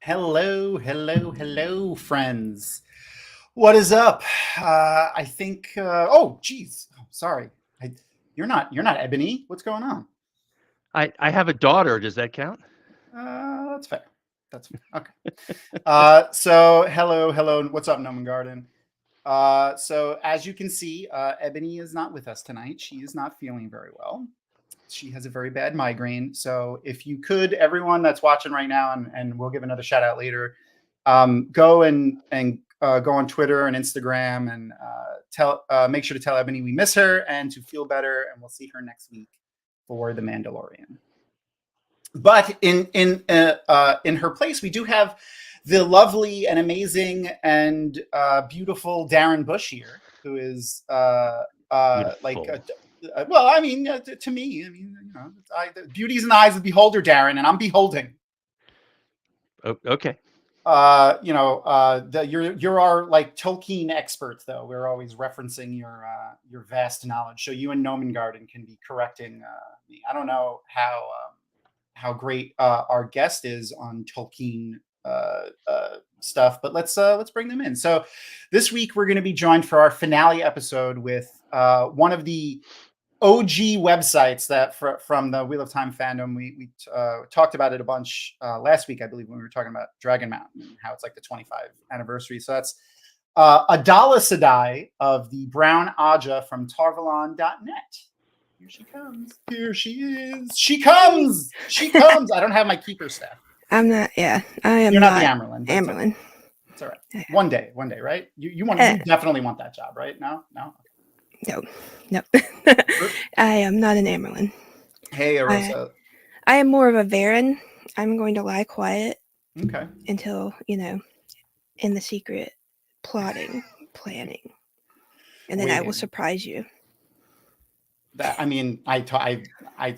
Hello, hello, hello, friends. What is up? I think. Oh, geez. Oh, sorry. I, you're not Ebony. What's going on? I have a daughter. Does that count? That's fair. That's fair. Okay. So hello, hello. What's up, Noman Garden? So as you can see, Ebony is not with us tonight. She is not feeling very well. She has a very bad migraine. So if you could, everyone that's watching right now, and we'll give another shout out later, go and go on Twitter and Instagram and make sure to tell Ebony we miss her and to feel better, and we'll see her next week for The Mandalorian. But in her place, we do have the lovely and amazing and beautiful Darren Bush here, who is like Beautiful. well, I mean, to me, I mean, beauty's in the eyes of the beholder, Darren, and I'm beholding. Okay. You're our like Tolkien experts, though. We're always referencing your vast knowledge, so you and Noman Garden can be correcting me. I don't know how great our guest is on Tolkien stuff, but let's bring them in. So this week we're going to be joined for our finale episode with one of the OG websites that from the Wheel of Time fandom. We talked about it a bunch last week, I believe, when we were talking about Dragon Mountain and how it's like the 25th anniversary. So that's Adala Sedai of the Brown Aja from Tarvalon.net. Here she comes. Here she is. She comes. She comes. I don't have my keeper staff. I'm not. Yeah, I am. You're not not the Amerlin. Amerlin. It's all right. Yeah. One day, right? You definitely want that job, right? No. No. I am not an Amerlin. Hey, Arosa. I am more of a Varen. I'm going to lie quiet. Okay. Until in the secret, plotting, planning, and then I will surprise you. That, I mean, I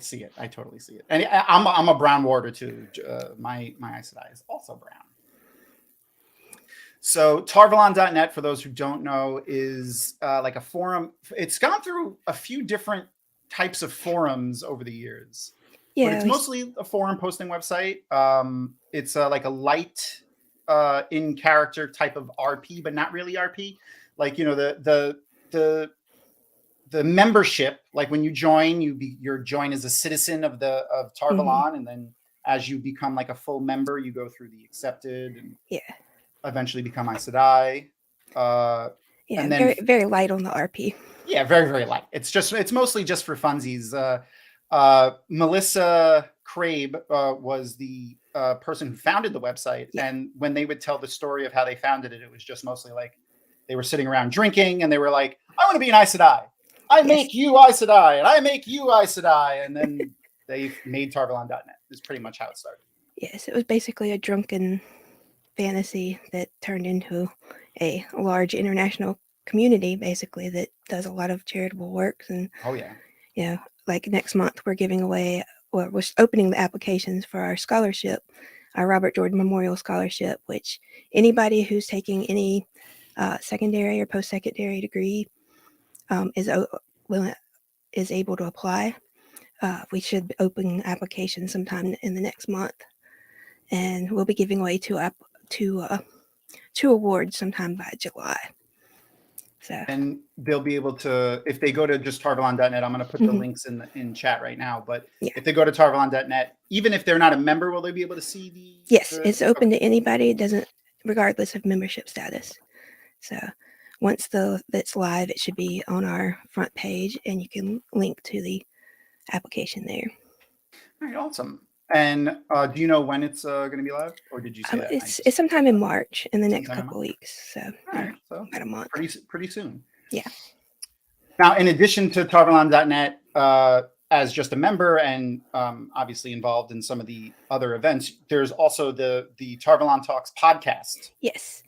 see it. I totally see it. And I'm a brown warder too. My Aes Sedai is also brown. So Tarvalon.net, for those who don't know, is like a forum. It's gone through a few different types of forums over the years. Yeah, but it's mostly a forum posting website. It's like a light in character type of RP, but not really RP. Like, the membership, like when you join, your join as a citizen of Tarvalon, and then as you become like a full member, you go through the accepted and eventually become Aes Sedai. And then very, very light on the RP. Yeah, very, very light. It's mostly just for funsies. Melissa Crabe was the person who founded the website, and when they would tell the story of how they founded it, it was just mostly like they were sitting around drinking, and they were like, "I want to be an Aes Sedai. I make you Aes Sedai, and I make you Aes Sedai," and then they made Tarvalon.net. Is pretty much how it started. Yes, it was basically a drunken fantasy that turned into a large international community, basically, that does a lot of charitable works. And like next month we're giving away, or we're opening the applications for our scholarship, our Robert Jordan Memorial Scholarship, which anybody who's taking any secondary or post-secondary degree is able to apply. We should open applications sometime in the next month, and we'll be giving away two awards sometime by July. So. And they'll be able to, if they go to just Tarvalon.net, I'm going to put the links in chat right now, but if they go to Tarvalon.net, even if they're not a member, will they be able to see the... Yes, it's open to anybody. It doesn't, regardless of membership status. So once that's live, it should be on our front page, and you can link to the application there. All right, awesome. And do you know when it's going to be live, or did you say that? It's sometime in March, in the next couple weeks. So, so about a month. Pretty soon. Yeah. Now, in addition to Tarvalon.net, as just a member and obviously involved in some of the other events, there's also the Tarvalon Talks podcast. Yes,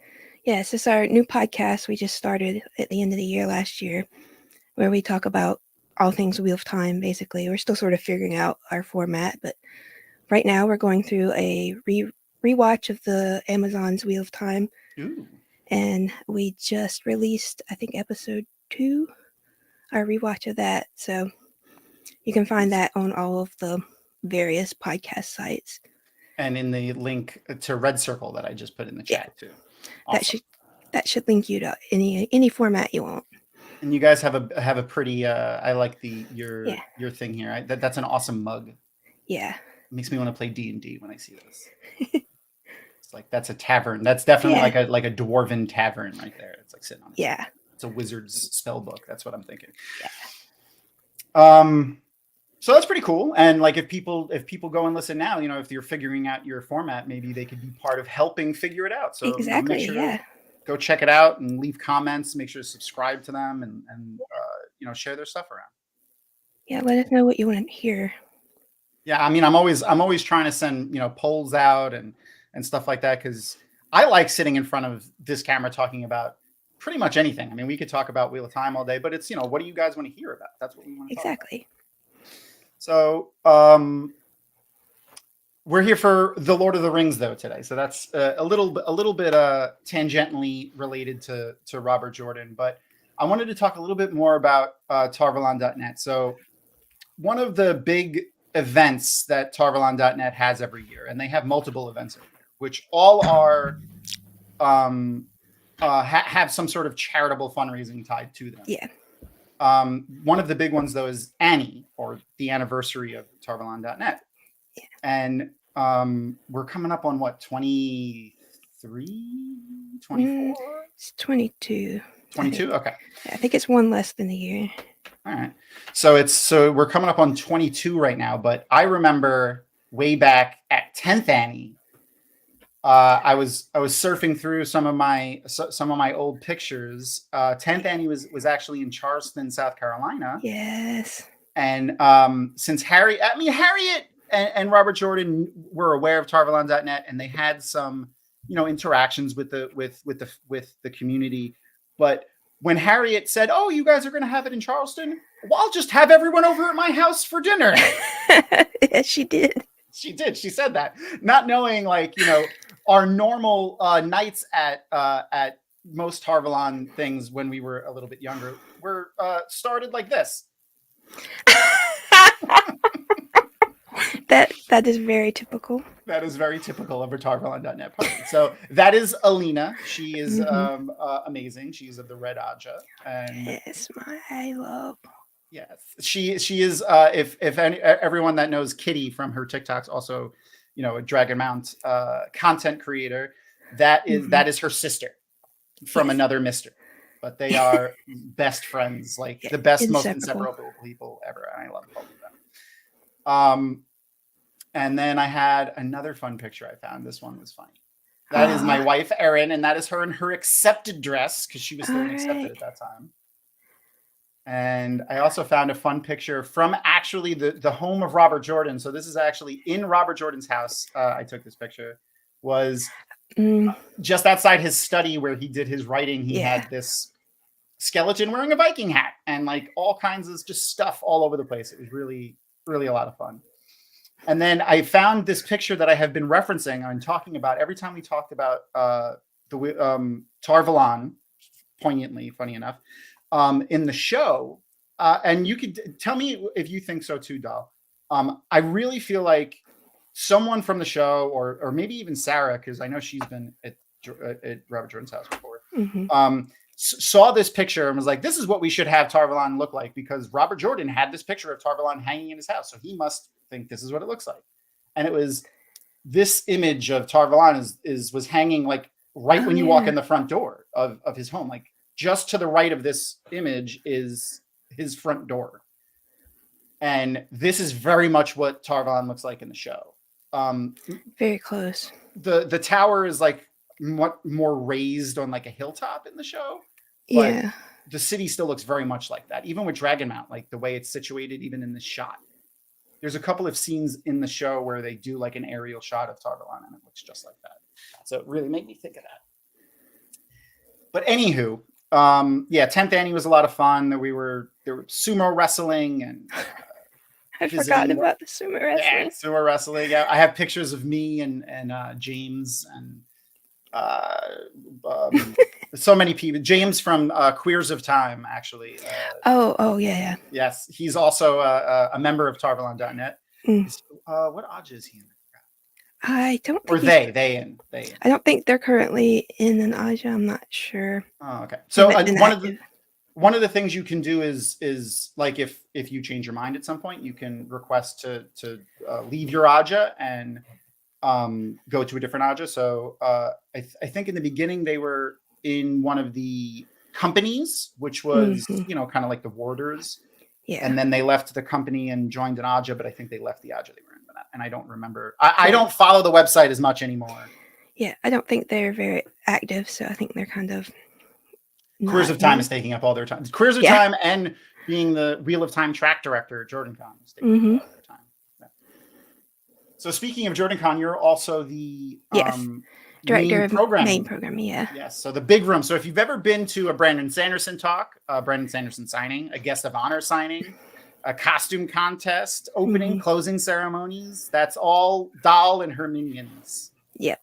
it's our new podcast we just started at the end of the year last year, where we talk about all things Wheel of Time. Basically, we're still sort of figuring out our format, but right now we're going through a rewatch of the Amazon's Wheel of Time. Ooh. And we just released, I think, episode 2, our rewatch of that. So you can find that on all of the various podcast sites. and in the link to Red Circle that I just put in the chat too. Awesome. That should link you to any format you want. And you guys have a pretty. I like your thing here. That's an awesome mug. Yeah. It makes me want to play D&D when I see this. It's like that's a tavern. That's definitely like a dwarven tavern right there. It's like sitting on. Yeah. It's a wizard's spell book. That's what I'm thinking. Yeah. So that's pretty cool. And like if people go and listen now, if you're figuring out your format, maybe they could be part of helping figure it out. So exactly. Make sure go check it out and leave comments. Make sure to subscribe to them and share their stuff around. Yeah, let us know what you want to hear. Yeah, I mean, I'm always trying to send polls out and stuff like that because I like sitting in front of this camera talking about pretty much anything. I mean, we could talk about Wheel of Time all day, but it's what do you guys want to hear about? That's what we want to talk about. So we're here for the Lord of the Rings though today, so that's a little bit tangentially related to Robert Jordan, but I wanted to talk a little bit more about Tarvalon.net. So one of the big events that Tarvalon.net has every year, and they have multiple events every year, which all are have some sort of charitable fundraising tied to them. Yeah. One of the big ones though is Annie, or the anniversary of Tarvalon.net. Yeah. And we're coming up on what, 23, 24? It's 22. 22? Okay. I think it's one less than a year. All right. So we're coming up on 22 right now, but I remember way back at 10th Annie, I was surfing through some of my old pictures. 10th Annie was actually in Charleston, South Carolina. Yes. And since Harriet and Robert Jordan were aware of Tarvalon.net, and they had some interactions with the community. But when Harriet said, "Oh, you guys are going to have it in Charleston, well, I'll just have everyone over at my house for dinner." Yes, she did. She did. She said that, not knowing our normal nights at most Tarvalon things when we were a little bit younger were started like this. That is very typical. That is very typical of a Tarvalon.net party. So that is Alina. She is amazing. She's of the Red Aja. And yes, my love. Yes, she is. If everyone that knows Kitty from her TikToks, also, a Dragon Mount content creator, that is her sister from another Mister. But they are best friends, like the best, most inseparable people ever, and I love both of them. And then I had another fun picture I found. This one was funny. That is my wife, Erin, and that is her in her accepted dress because she was still accepted at that time. And I also found a fun picture from actually the home of Robert Jordan. So this is actually in Robert Jordan's house. I took this picture. Was just outside his study where he did his writing. He had this skeleton wearing a Viking hat and like all kinds of just stuff all over the place. It was really, really a lot of fun. And then I found this picture that I have been referencing and talking about every time we talked about the Tarvalon, poignantly, funny enough, in the show. And you could tell me if you think so too, Doll. I really feel like someone from the show, or maybe even Sarah, because I know she's been at Robert Jordan's house before, saw this picture and was like, this is what we should have Tarvalon look like, because Robert Jordan had this picture of Tarvalon hanging in his house. So he must think this is what it looks like. And it was this image of Tarvalon was hanging like right when you walk in the front door of his home. Like just to the right of this image is his front door. And this is very much what Tarvalon looks like in the show. Very close. The tower is like more raised on like a hilltop in the show. But the city still looks very much like that. Even with Dragon Mount, like the way it's situated, even in this shot. There's a couple of scenes in the show where they do like an aerial shot of Tarvalon and it looks just like that. So it really made me think of that. But anywho, 10th Annie was a lot of fun. There were sumo wrestling and I'd forgotten about the sumo wrestling. Yeah, sumo wrestling. I have pictures of me and James and so many people. James from Queers of Time, actually. Yeah. Yes, he's also a member of Tarvalon.net. What Aja is he in? I don't Or think they in. I don't think they're currently in an Aja. I'm not sure. Oh, okay. So Haven't been active. one of the things you can do is like if you change your mind at some point, you can request to leave your Aja and go to a different Aja. So I think in the beginning they were in one of the companies, which was kind of like the warders. Yeah. And then they left the company and joined an Aja, but I think they left the Aja they were in, and I don't remember. I don't follow the website as much anymore. Yeah, I don't think they're very active, so I think they're kind of Careers of Time is taking up all their time. Careers of Time and being the Wheel of Time track director at JordanCon is taking up all their time. Yeah. So speaking of JordanCon, you're also the director of programming. main programming. Yeah. Yes. So the big room. So if you've ever been to a Brandon Sanderson talk, Brandon Sanderson signing, a guest of honor signing, a costume contest, opening, closing ceremonies, that's all Dahl and her minions. Yep.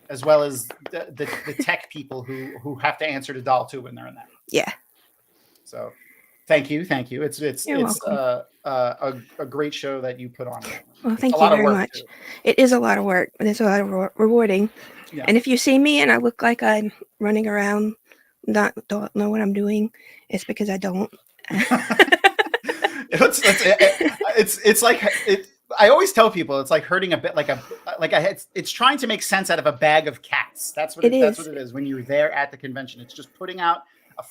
As well as the tech people who have to answer to Dahl too when they're in that. Yeah. So, thank you. It's a great show that you put on. Well, thank you very much. Too. It is a lot of work, but it's a lot of rewarding. Yeah. And if you see me and I look like I'm running around, don't know what I'm doing, it's because I don't. It's like it. I always tell people it's like herding a bit it's trying to make sense out of a bag of cats. That's what it is when you're there at the convention. It's just putting out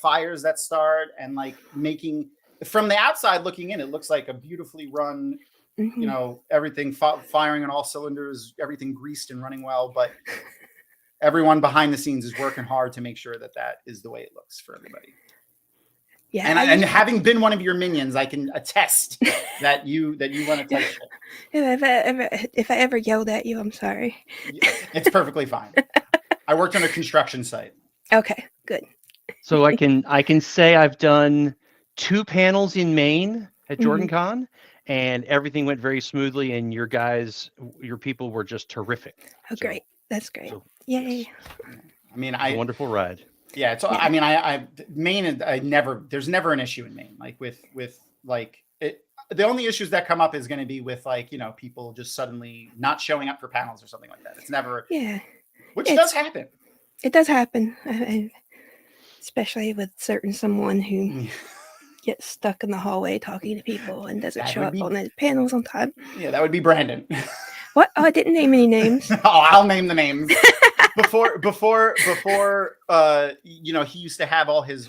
fires that start and like making from the outside looking in, it looks like a beautifully run, everything firing on all cylinders, everything greased and running well. But everyone behind the scenes is working hard to make sure that is the way it looks for everybody. Yeah, and having been one of your minions, I can attest that you want to touch shit. If I ever yelled at you, I'm sorry. It's perfectly fine. I worked on a construction site. Okay, good. So I can say I've done 2 panels in Maine at JordanCon, and everything went very smoothly. And your people were just terrific. Oh, great! That's great. So, yay! I mean, a wonderful ride. Yeah, it's. Yeah. I mean, Maine. There's never an issue in Maine. Like with like it. The only issues that come up is going to be with like people just suddenly not showing up for panels or something like that. It's never. Yeah. Which does happen. It does happen, especially with someone who gets stuck in the hallway talking to people and doesn't show up on the panels on time. Yeah, that would be Brandon. What? Oh, I didn't name any names. I'll name the names. Before he used to have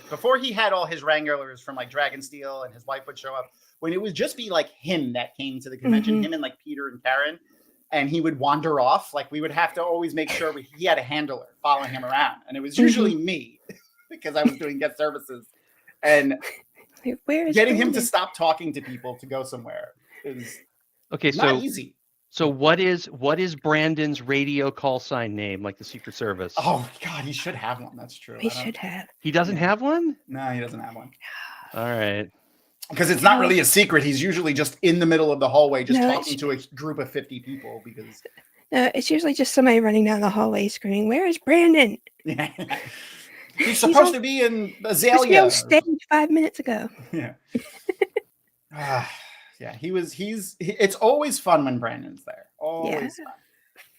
before he had all his wranglers from like Dragonsteel and his wife would show up, when it would just be like him that came to the convention, him and like Peter and Karen, and he would wander off. Like we would have to always make sure he had a handler following him around, and it was usually me because I was doing guest services, and getting him to stop talking to people to go somewhere is not easy. So what is Brandon's radio call sign name, like the Secret Service? Oh God, he should have one. That's true. He should have. He doesn't have one? No, he doesn't have one. All right. Because it's not really a secret. He's usually just in the middle of the hallway, just talking to a group of 50 people. Because it's usually just somebody running down the hallway screaming, "Where is Brandon?" Yeah. He's supposed to be in Azalea. He was on stage 5 minutes ago. Yeah. Yeah, it's always fun when Brandon's there. Always fun.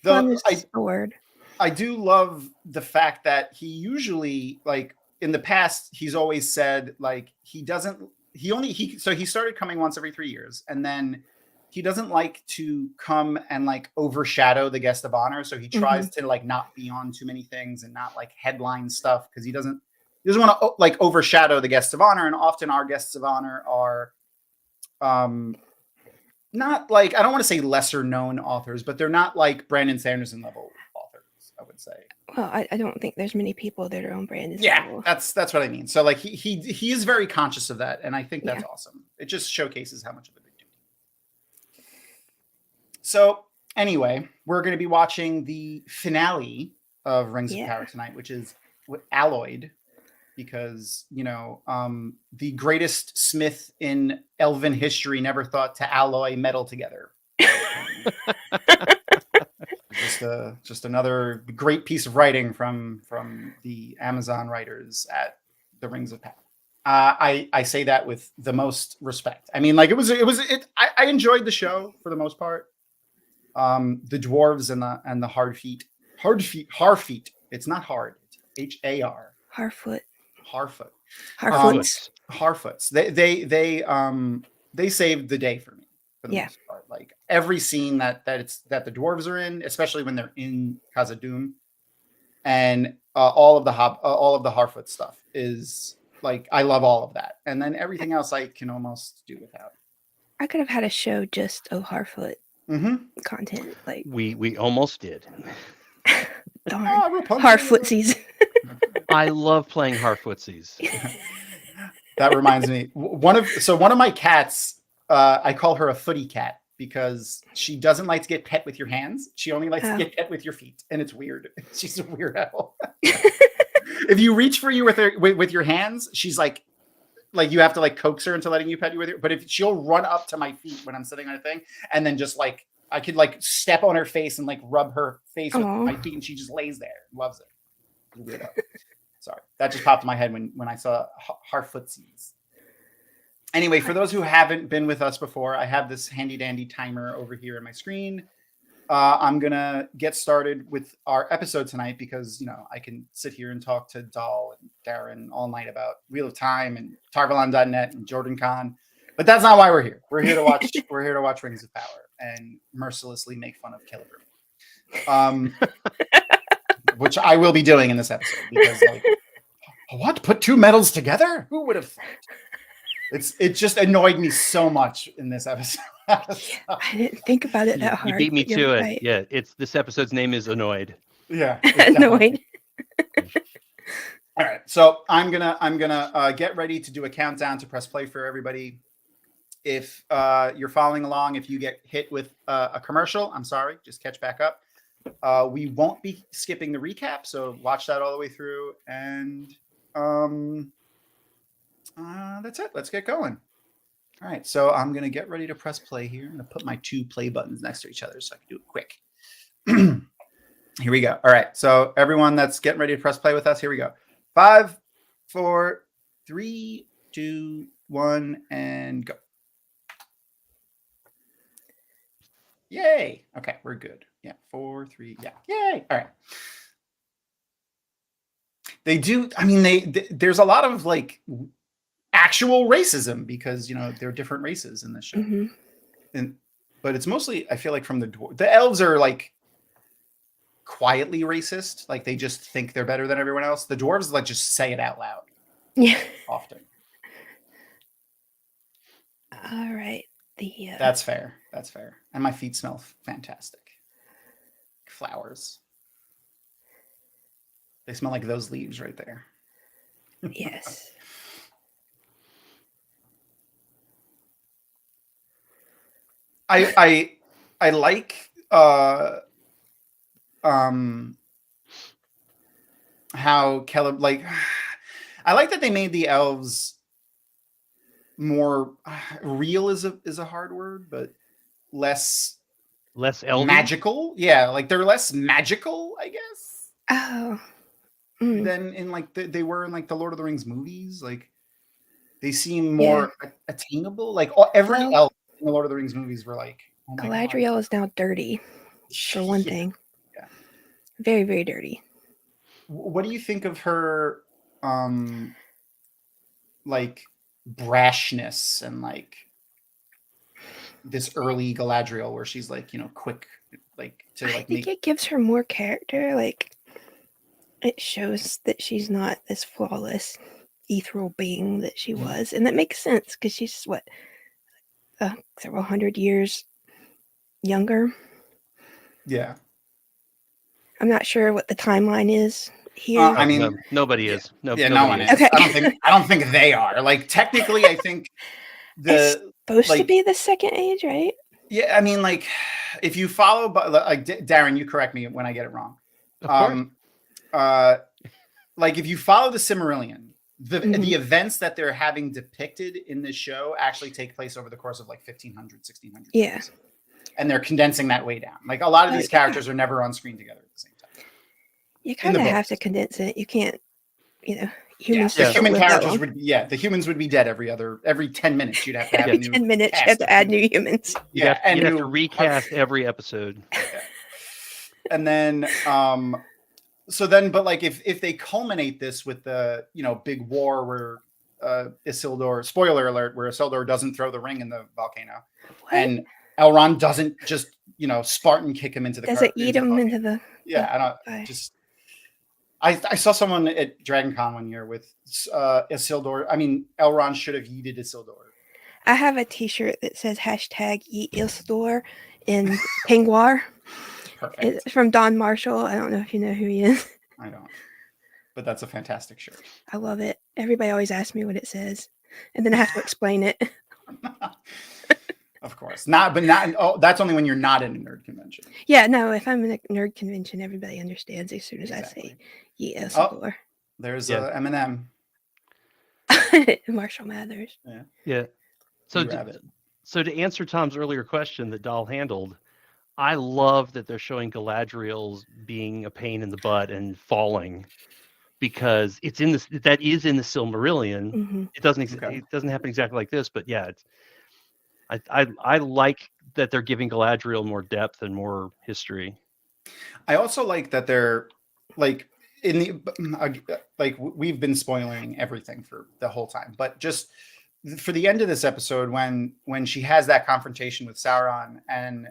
Fun is the word. I do love the fact that he usually, like in the past, he's always said like he started coming once every 3 years, and then he doesn't like to come and like overshadow the guest of honor. So he tries to like not be on too many things and not like headline stuff because he doesn't want to like overshadow the guests of honor. And often our guests of honor are not like, I don't want to say lesser known authors, but they're not like Brandon Sanderson level authors, I would say. Well, I don't think there's many people that are on Brandon's level. That's what I mean. So like he is very conscious of that, and I think that's awesome. It just showcases how much of a big deal. So anyway, we're going to be watching the finale of Rings of Power tonight, which is Alloyed. Because, the greatest smith in elven history never thought to alloy metal together. Just another great piece of writing from the Amazon writers at the Rings of Power. I say that with the most respect. I mean, like I enjoyed the show for the most part. The dwarves and the Harfeet. It's not hard. It's H-A-R. Harfoot. Harfoot. Harfoots. They saved the day for me for the Yeah. most part. Like every scene that the dwarves are in, especially when they're in Khazad-dûm, and all of the Harfoot stuff is like, I love all of that, and then everything else I can almost do without. I could have had a show just of Harfoot content. Like we almost did. Darn. Harfootsies. I love playing Harfootsies. That reminds me, one of my cats, I call her a footy cat because she doesn't like to get pet with your hands. She only likes to get pet with your feet, and it's weird. She's a weirdo. If you reach for you with your hands, she's like you have to like coax her into letting you pet you with her. But if she'll run up to my feet when I'm sitting on a thing, and then just like I could like step on her face and like rub her face with my feet, and she just lays there, loves it. Weirdo. Sorry, that just popped in my head when I saw Harfootsies. Anyway, for those who haven't been with us before, I have this handy dandy timer over here on my screen. I'm gonna get started with our episode tonight because I can sit here and talk to Dahl and Darren all night about Wheel of Time and Tarvalon.net and Jordan Con, but that's not why we're here. We're here to watch. We're here to watch Rings of Power and mercilessly make fun of Celebrimbor. Which I will be doing in this episode because, like, what? Put two metals together? Who would have thought? It just annoyed me so much in this episode. I didn't think about it that hard. You beat me to it. Right. Yeah, this episode's name is Annoyed. Yeah, Annoyed. All right, so I'm gonna get ready to do a countdown to press play for everybody. If you're following along, if you get hit with a commercial, I'm sorry, just catch back up. We won't be skipping the recap, so watch that all the way through. And that's it. Let's get going. All right, so I'm going to get ready to press play here. I'm going to put my two play buttons next to each other so I can do it quick. Here we go. All right, so everyone that's getting ready to press play with us, here we go. 5, 4, 3, 2, 1, and go. Yay. Okay, we're good. Yeah, 4, 3. Yeah. Yay. All right. They do. I mean, there's a lot of like actual racism because there are different races in this show, but it's mostly, I feel like, from the elves are like quietly racist. Like they just think they're better than everyone else. The dwarves like just say it out loud. Yeah. Often. All right. That's fair. That's fair. And my feet smell fantastic. Flowers. They smell like those leaves right there. Yes. I like how Caleb, like, I like that they made the elves more real is a hard word, but less elven? Magical. Yeah, like they're less magical, I guess. Oh. Than in like they were in like the Lord of the Rings movies. Like they seem more attainable. Like every elf in the Lord of the Rings movies were like, oh my Galadriel is now dirty, for one thing. Yeah. Very, very dirty. What do you think of her like brashness and like this early Galadriel where she's like, quick, like to like I think it gives her more character. Like it shows that she's not this flawless ethereal being that she was, and that makes sense because she's what, several hundred years younger. Yeah, I'm not sure what the timeline is here. I mean, nobody is. No one is. Okay. I don't think they are. Like technically, I think it's supposed to be the second age, right? Yeah, I mean, like if you follow, but like Darren, you correct me when I get it wrong. Like if you follow the Silmarillion, the events that they're having depicted in this show actually take place over the course of like 1500, 1600 years. And they're condensing that way down. Like a lot of these characters are never on screen together at the same time. You kind of have to condense it. You can't, you humans the just don't human live that characters long. the humans would be dead every 10 minutes. You'd have to have a Every new 10 minutes, you cast have to of add new humans. humans. You'd have to recast every episode. Yeah. And then but like if they culminate this with the big war where Isildur, spoiler alert, where Isildur doesn't throw the ring in the volcano, What? and Elrond doesn't just Spartan kick him into the Does it eat him into the? I don't just. I saw someone at Dragon Con one year with Isildur. I mean, Elrond should have yeeted Isildur. I have a T-shirt that says #Eat Isildur in Penguar. Perfect. It's from Don Marshall. I don't know if you know who he is. I don't, but that's a fantastic shirt. I love it. Everybody always asks me what it says, and then I have to explain it. Of course, not. Oh, that's only when you're not in a nerd convention. Yeah, no. If I'm in a nerd convention, everybody understands as soon as I say "Eat Isildur." There's Eminem. Marshall Mathers. Yeah. So to answer Tom's earlier question that Dahl handled, I love that they're showing Galadriel's being a pain in the butt and falling, because it's in this. That is in the Silmarillion. Mm-hmm. It doesn't happen exactly like this, but yeah, I like that they're giving Galadriel more depth and more history. I also like that they're like in the like we've been spoiling everything for the whole time, but just for the end of this episode when she has that confrontation with Sauron and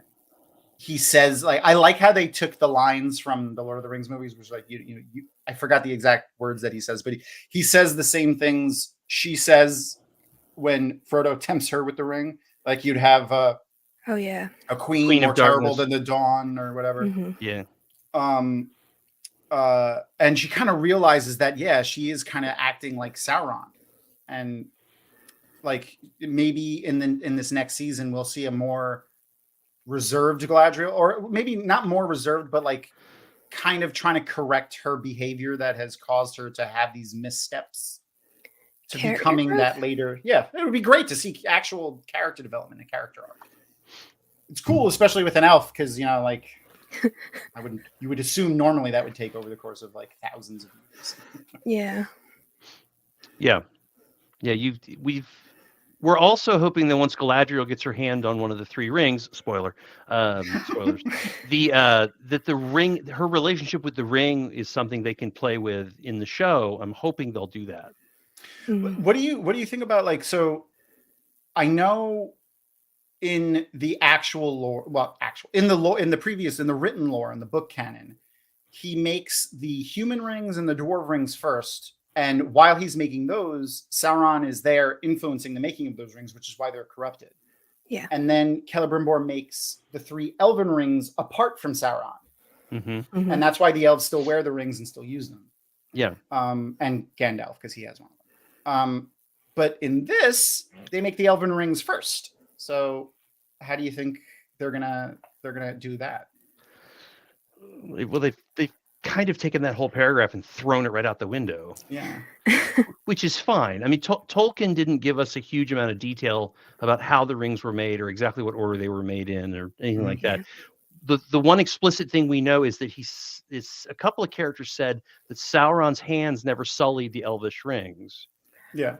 he says, like, I like how they took the lines from the Lord of the Rings movies, which like you I forgot the exact words that he says, but he says the same things she says when Frodo tempts her with the ring. Like you'd have a queen more terrible than the dawn or whatever. Mm-hmm. Yeah. And she kind of realizes that she is kind of acting like Sauron, and like maybe in this next season we'll see a more reserved Galadriel, or maybe not more reserved, but like kind of trying to correct her behavior that has caused her to have these missteps to becoming that later. Yeah, it would be great to see actual character development and character arc. It's cool, especially with an elf, because like you would assume normally that would take over the course of like thousands of years. Yeah. We're also hoping that once Galadriel gets her hand on one of the three rings, spoilers, that the ring, her relationship with the ring is something they can play with in the show. I'm hoping they'll do that. Mm-hmm. What do you think about, like, so I know in the actual lore, in the written lore, in the book canon, he makes the human rings and the dwarf rings first. And while he's making those, Sauron is there influencing the making of those rings, which is why they're corrupted. Yeah. And then Celebrimbor makes the 3 elven rings apart from Sauron. Mm-hmm. Mm-hmm. And that's why the elves still wear the rings and still use them. Yeah. And Gandalf, because he has one of them. But in this, they make the elven rings first. So how do you think they're gonna do that? Well, they've kind of taken that whole paragraph and thrown it right out the window. Yeah. Which is fine. I mean, Tolkien didn't give us a huge amount of detail about how the rings were made or exactly what order they were made in or anything like that. The one explicit thing we know is that a couple of characters said that Sauron's hands never sullied the elvish rings. Yeah.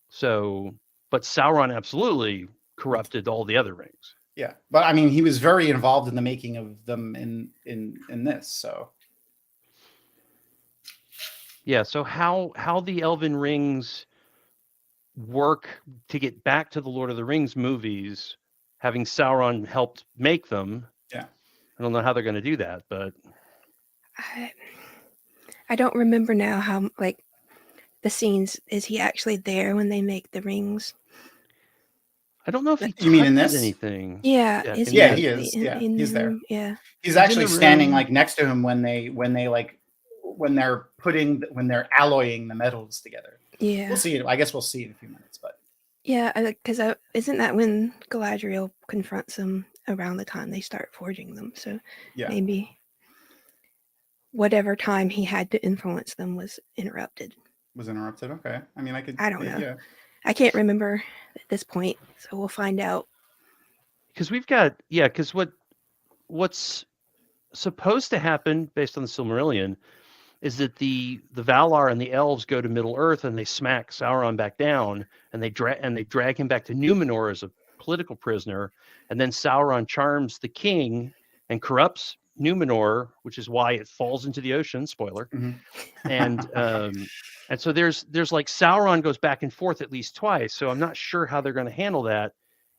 So, but Sauron absolutely corrupted all the other rings. Yeah. But I mean, he was very involved in the making of them in this, so. Yeah, so how the elven rings work to get back to the Lord of the Rings movies, having Sauron helped make them. Yeah. I don't know how they're going to do that, but I don't remember now how, like, the scenes. Is he actually there when they make the rings? I don't know if he You mean in touches this? anything. Yeah. He is. Yeah, he's there. Room? Yeah. He's actually standing like next to him when they're alloying the metals together. Yeah. We'll see it. I guess we'll see in a few minutes, but yeah, because isn't that when Galadriel confronts them around the time they start forging them? So maybe whatever time he had to influence them was interrupted. Okay. I mean, I don't know. Yeah. I can't remember at this point, so we'll find out. Because what's supposed to happen based on the Silmarillion is that the Valar and the elves go to Middle Earth and they smack Sauron back down, and they drag him back to Numenor as a political prisoner, and then Sauron charms the king and corrupts Numenor, which is why it falls into the ocean. Spoiler. And so there's like Sauron goes back and forth at least twice. So I'm not sure how they're going to handle that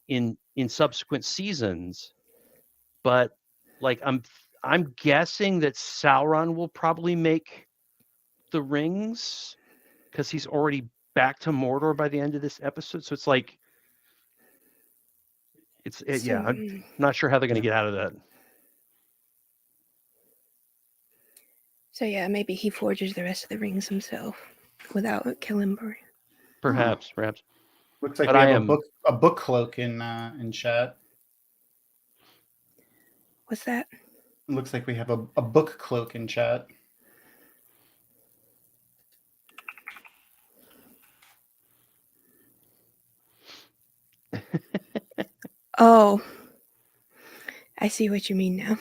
in subsequent seasons. But like I'm guessing that Sauron will probably make the rings because he's already back to Mordor by the end of this episode. So it's like yeah, I'm not sure how they're going to get out of that. So yeah, maybe he forges the rest of the rings himself without Celebrimbor. Perhaps. Looks like we have a book cloak in chat. What's that? Looks like we have a book cloak in chat. Oh, I see what you mean now.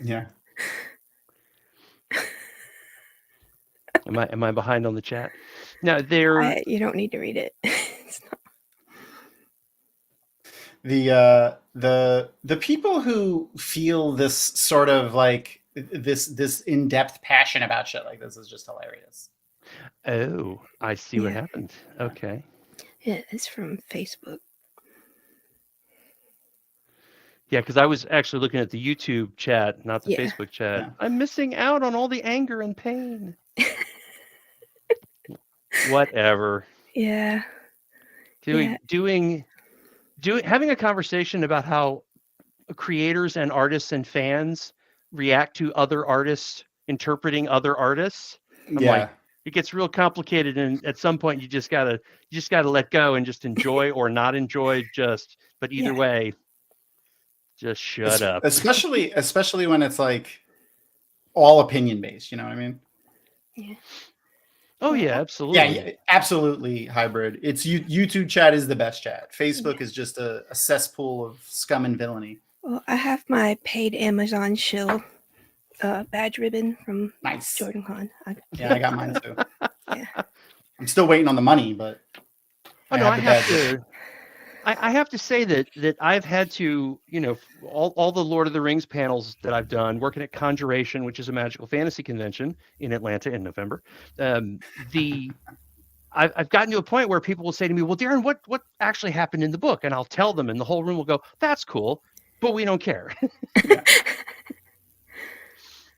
Yeah. Am I behind on the chat? No, you don't need to read it. It's not... The people who feel this sort of like this in-depth passion about shit like this is just hilarious. Oh, I see what happened. Okay. Yeah, it's from Facebook. Yeah, because I was actually looking at the YouTube chat, not the Facebook chat. Yeah. I'm missing out on all the anger and pain. Whatever. Yeah. Having a conversation about how creators and artists and fans react to other artists interpreting other artists. I'm like, it gets real complicated, and at some point you just gotta let go and just enjoy or not enjoy. But either way, just shut up. Especially when it's like all opinion based. You know what I mean? Yeah. Oh yeah, absolutely. Yeah, absolutely hybrid. It's YouTube chat is the best chat. Facebook is just a cesspool of scum and villainy. Well, I have my paid Amazon shill badge ribbon from Jordan Khan. I got mine too. Yeah. I'm still waiting on the money, but I have to say that I've had to, all the Lord of the Rings panels that I've done, working at Conjuration, which is a magical fantasy convention in Atlanta in November. I've gotten to a point where people will say to me, "Well, Darren, what actually happened in the book?" And I'll tell them, and the whole room will go, "That's cool, but we don't care."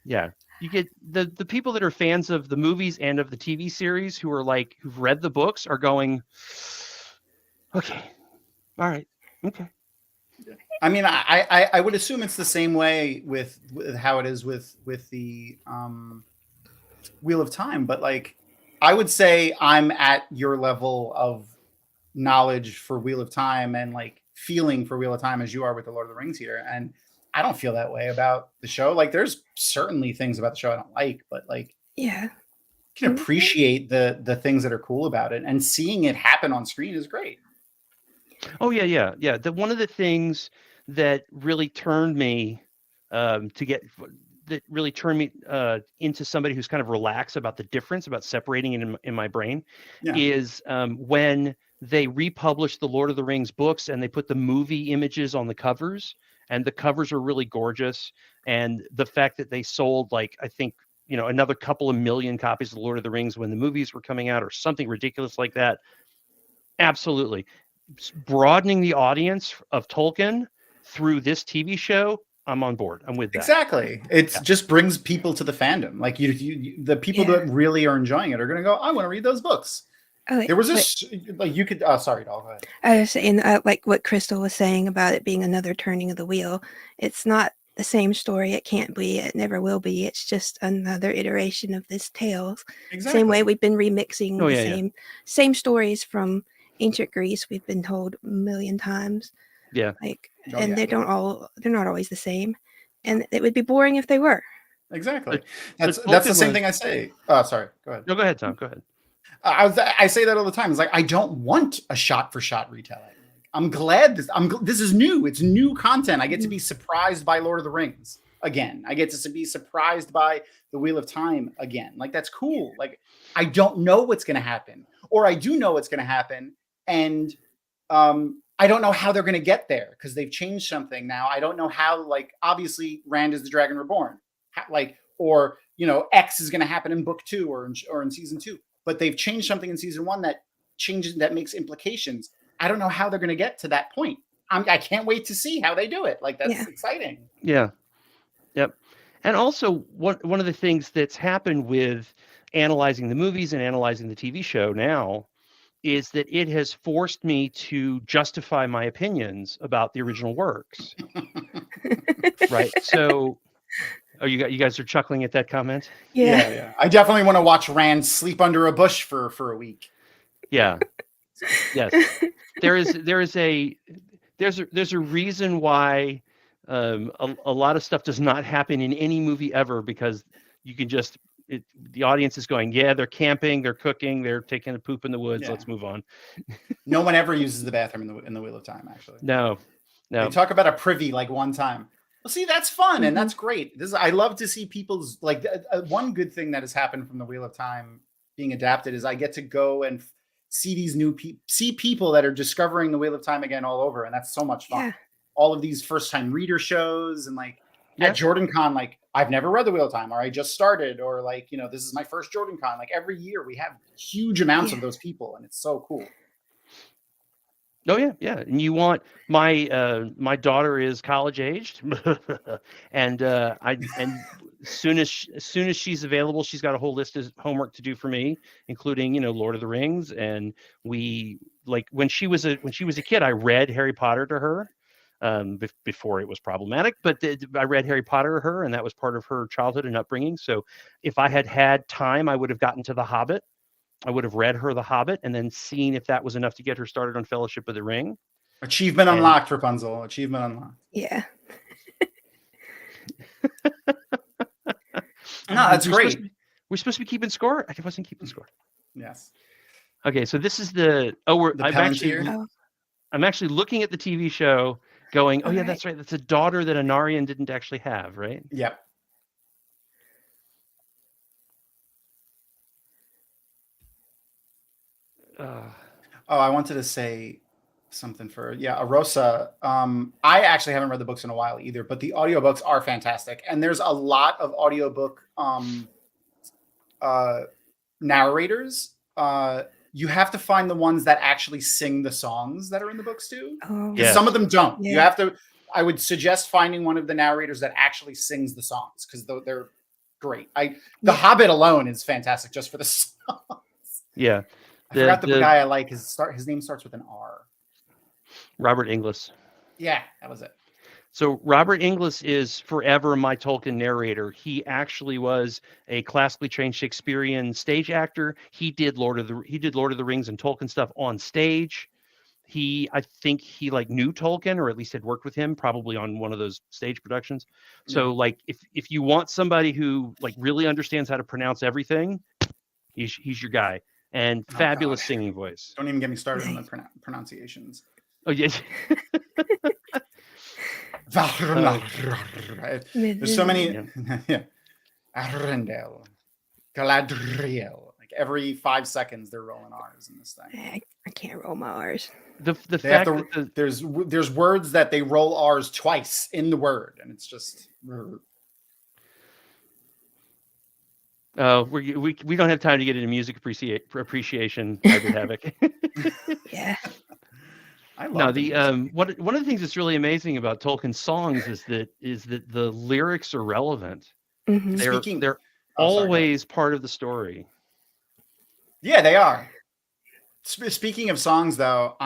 Yeah. You get the people that are fans of the movies and of the TV series who've read the books are going, "Okay. All right. Okay." I mean, I would assume it's the same way with how it is with the Wheel of Time, but like I would say I'm at your level of knowledge for Wheel of Time and like feeling for Wheel of Time as you are with the Lord of the Rings here, and I don't feel that way about the show. Like there's certainly things about the show I don't like, but like you can appreciate the things that are cool about it, and seeing it happen on screen is great. Oh yeah. One of the things that really turned me into somebody who's kind of relaxed about the difference, about separating it in my brain, is when they republished the Lord of the Rings books and they put the movie images on the covers, and the covers are really gorgeous. And the fact that they sold like, I think, another couple of million copies of the Lord of the Rings when the movies were coming out or something ridiculous like that. Absolutely. Broadening the audience of Tolkien through this TV show, I'm on board. I'm with that. Exactly. It just brings people to the fandom. Like the people that really are enjoying it are going to go, I want to read those books. There was you could, sorry, Doll, go ahead. I was saying, like what Crystal was saying about it being another turning of the wheel. It's not the same story. It can't be. It never will be. It's just another iteration of this tale. Exactly. Same way we've been remixing same stories from ancient Greece. We've been told a million times. Yeah. They're not always the same. And it would be boring if they were. Exactly. That's the same thing I say. Sorry. Go ahead. No, go ahead, Tom. Go ahead. I say that all the time. It's like, I don't want a shot for shot retelling. I'm glad this is new. It's new content. I get to be surprised by Lord of the Rings. again. I get to be surprised by the Wheel of Time again. Like, that's cool. Like, I don't know what's going to happen, or I do know what's going to happen, and I don't know how they're going to get there because they've changed something now. I don't know how. Like, obviously, Rand is the Dragon Reborn, or X is going to happen in book 2 or in season 2. But they've changed something in season 1 that makes implications. I don't know how they're going to get to that point. I can't wait to see how they do it. Like, that's exciting. Yeah. Yep. And also, one of the things that's happened with analyzing the movies and analyzing the TV show now is that it has forced me to justify my opinions about the original works. Right. So, you guys are chuckling at that comment? Yeah. I definitely want to watch Rand sleep under a bush for a week. Yeah. Yes. There's a reason why a lot of stuff does not happen in any movie ever, because you can just the audience is going, yeah, they're camping, they're cooking, they're taking a poop in the woods. Let's move on. No one ever uses the bathroom in the Wheel of Time, actually. No. They talk about a privy like one time. Well, see, that's fun and that's great. I love to see people's like one good thing that has happened from the Wheel of Time being adapted is I get to go and see these see people that are discovering the Wheel of Time again all over, and that's so much fun. Yeah. All of these first time reader shows, and like at Jordan Con, like I've never read the Wheel of Time, or I just started, or like this is my first Jordan Con. Like every year we have huge amounts of those people, and it's so cool. Oh yeah. And you want my daughter is college aged, and as soon as she's available, she's got a whole list of homework to do for me, including Lord of the Rings. And we when she was a kid, I read Harry Potter to her before it was problematic. But I read Harry Potter to her, and that was part of her childhood and upbringing. So if I had time, I would have gotten to The Hobbit. I would have read her The Hobbit and then seen if that was enough to get her started on Fellowship of the Ring. Achievement unlocked, Rapunzel. Achievement unlocked. Yeah. No, that's great. We're supposed to be keeping score? I wasn't keeping score. Yes. Okay, so this is I'm actually looking at the TV show going, yeah, that's right. That's a daughter that Anarian didn't actually have, right? Yep. I wanted to say something for Arosa. I actually haven't read the books in a while either, but the audiobooks are fantastic, and there's a lot of audiobook narrators. You have to find the ones that actually sing the songs that are in the books too. Because some of them don't. You have to. I would suggest finding one of the narrators that actually sings the songs, because they're great. The Hobbit alone is fantastic just for the songs. Yeah. I forgot the guy I like. His name starts with an R. Robert Inglis. Yeah, that was it. So Robert Inglis is forever my Tolkien narrator. He actually was a classically trained Shakespearean stage actor. He did Lord of the Rings and Tolkien stuff on stage. I think he knew Tolkien, or at least had worked with him, probably on one of those stage productions. So if you want somebody who really understands how to pronounce everything, he's your guy. And fabulous singing voice. Don't even get me started on the pronunciations. Oh yes. There's so many. Arendelle, Galadriel. Like every 5 seconds, they're rolling R's in this thing. I can't roll my R's. The fact that there's words that they roll R's twice in the word, and it's just. We don't have time to get into music appreciation. I would havoc. Yeah. I love one of the things that's really amazing about Tolkien's songs is that the lyrics are relevant. Mm-hmm. They're always part of the story. Yeah, they are. Speaking of songs, though,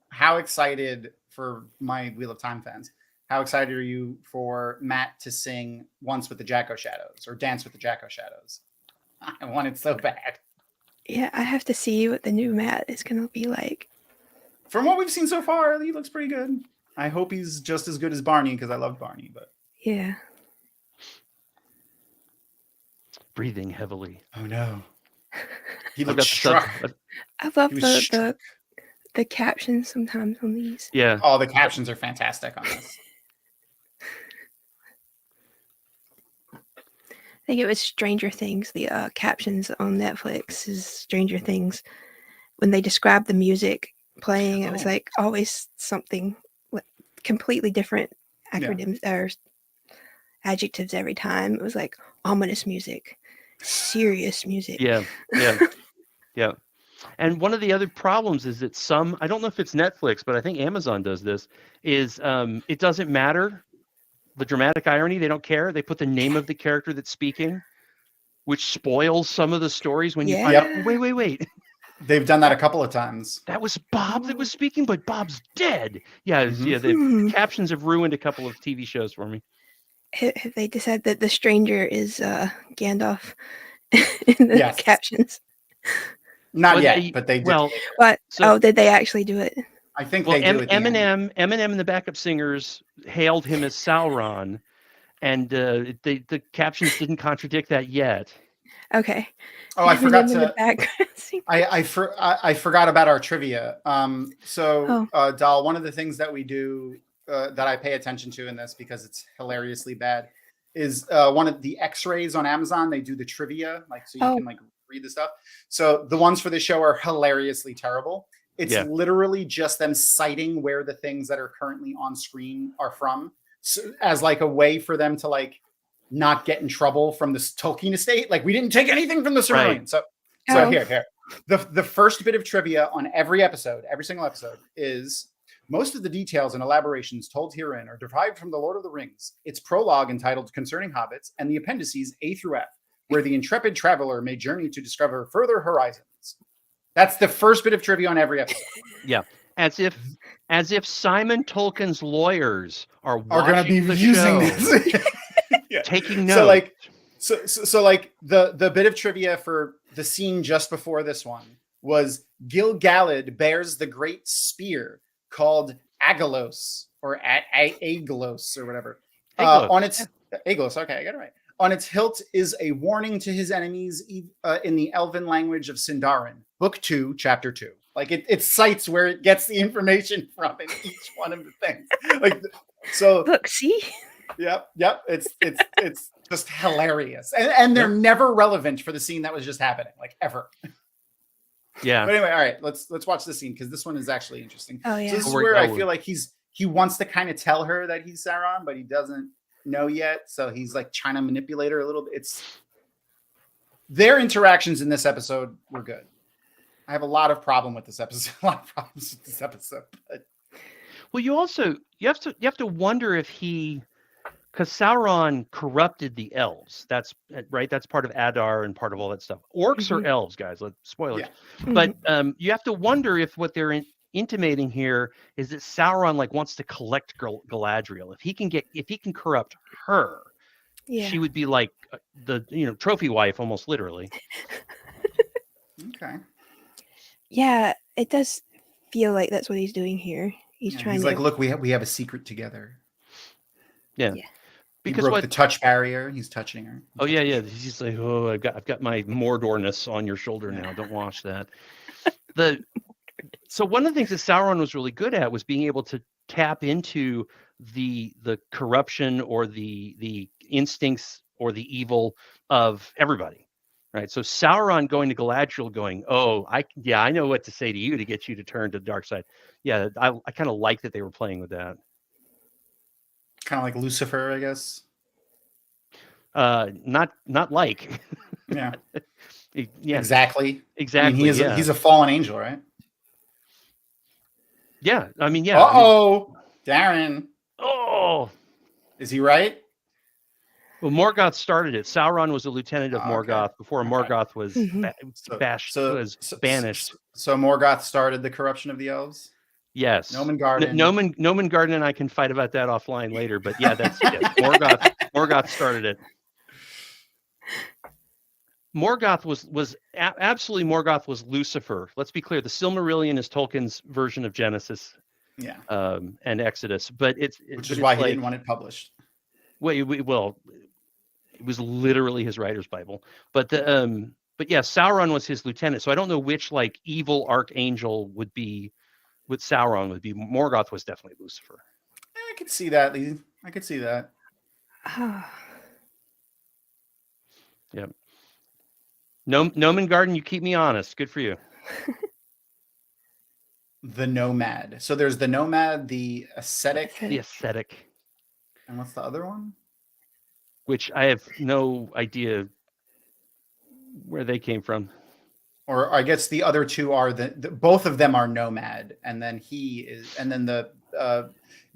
how excited for my Wheel of Time fans. How excited are you for Matt to sing Once with the Jacko Shadows or Dance with the Jacko Shadows? I want it so bad. Yeah, I have to see what the new Matt is going to be like. From what we've seen so far, he looks pretty good. I hope he's just as good as Barney, because I love Barney. But yeah. Breathing heavily. Oh no. He looks struck. I love the captions sometimes on these. Yeah. Oh, the captions are fantastic on this. think it was Stranger Things. The captions on Netflix is Stranger Things. When they describe the music playing, it was like always something completely different acronyms or adjectives every time. It was like ominous music, serious music. Yeah. And one of the other problems is that I don't know if it's Netflix, but I think Amazon does this, is it doesn't matter. The dramatic irony, they don't care. They put the name of the character that's speaking, which spoils some of the stories when you find out, wait. They've done that a couple of times. That was Bob that was speaking, but Bob's dead. Yeah, the captions have ruined a couple of TV shows for me. Have they decided that the stranger is Gandalf in the captions? Not yet, but they did. Well, did they actually do it? I think they do. Eminem and the backup singers hailed him as Sauron, and the captions didn't contradict that yet. Okay. Oh, I forgot to. I forgot about our trivia. Doll, one of the things that we do that I pay attention to in this because it's hilariously bad is one of the X-rays on Amazon. They do the trivia, so you can read the stuff. So the ones for the show are hilariously terrible. It's literally just them citing where the things that are currently on screen are from, as a way for them to not get in trouble from this Tolkien estate. We didn't take anything from the Silmarillion. So here. The first bit of trivia on every single episode is most of the details and elaborations told herein are derived from the Lord of the Rings, its prologue entitled Concerning Hobbits, and the appendices A through F, where the intrepid traveler may journey to discover further horizons. That's the first bit of trivia on every episode. Yeah. As if Simon Tolkien's lawyers are going to be using this. Taking notes. So the bit of trivia for the scene just before this one was Gil-galad bears the great spear called Agalos or Aglos or whatever. Aglos. Okay, I got it right. On its hilt is a warning to his enemies in the elven language of Sindarin. Book 2, Chapter 2. It cites where it gets the information from in each one of the things. Look, see? Yep. It's just hilarious. And they're never relevant for the scene that was just happening, ever. Yeah. But anyway, all right, let's watch the scene because this one is actually interesting. Oh, yeah. So this is where I feel like he wants to kind of tell her that he's Sauron, but he doesn't know yet. So he's trying to manipulate her a little bit. Their interactions in this episode were good. I have a lot of problems with this episode. But well, you have to wonder if because Sauron corrupted the elves. That's right. That's part of Adar and part of all that stuff. Orcs are elves, guys. Spoilers. Yeah. But you have to wonder if what they're intimating here is that Sauron wants to collect Galadriel. If he can corrupt her, she would be the trophy wife, almost literally. Okay. Yeah, it does feel like that's what he's doing here. He's trying to. Look, we have a secret together. Yeah. Because he broke the touch barrier. He's touching her. Yeah. He's like, oh, I've got my Mordorness on your shoulder now. Don't watch that. So one of the things that Sauron was really good at was being able to tap into the corruption or the instincts or the evil of everybody. Right. So Sauron going to Galadriel going, oh, I know what to say to you to get you to turn to the dark side. Yeah, I kind of like that they were playing with that. Kind of like Lucifer, I guess. Not like. Yeah. Yeah. Exactly. I mean, he's a fallen angel, right? Yeah. I mean, yeah. Uh-oh. Darren. Oh. Is he right? Well, Morgoth started it. Sauron was a lieutenant of Morgoth before Morgoth was banished. So Morgoth started the corruption of the elves? Yes. Nomengarden. Nomengarden and I can fight about that offline later, but yeah, that's it. Morgoth started it. Morgoth was absolutely Morgoth was Lucifer. Let's be clear. The Silmarillion is Tolkien's version of Genesis. Yeah. And Exodus, but which is why he didn't want it published. Well, it was literally his writer's Bible, but yeah, Sauron was his lieutenant. So I don't know which evil archangel would be. What Sauron would be. Morgoth was definitely Lucifer. I could see that, Lee. I could see that. Yep. Nomen Garden, you keep me honest. Good for you. The Nomad. So there's the Nomad, the Ascetic. The Ascetic. And what's the other one? Which I have no idea where they came from. Or I guess the other two are the both of them are Nomad, and then he is, and then the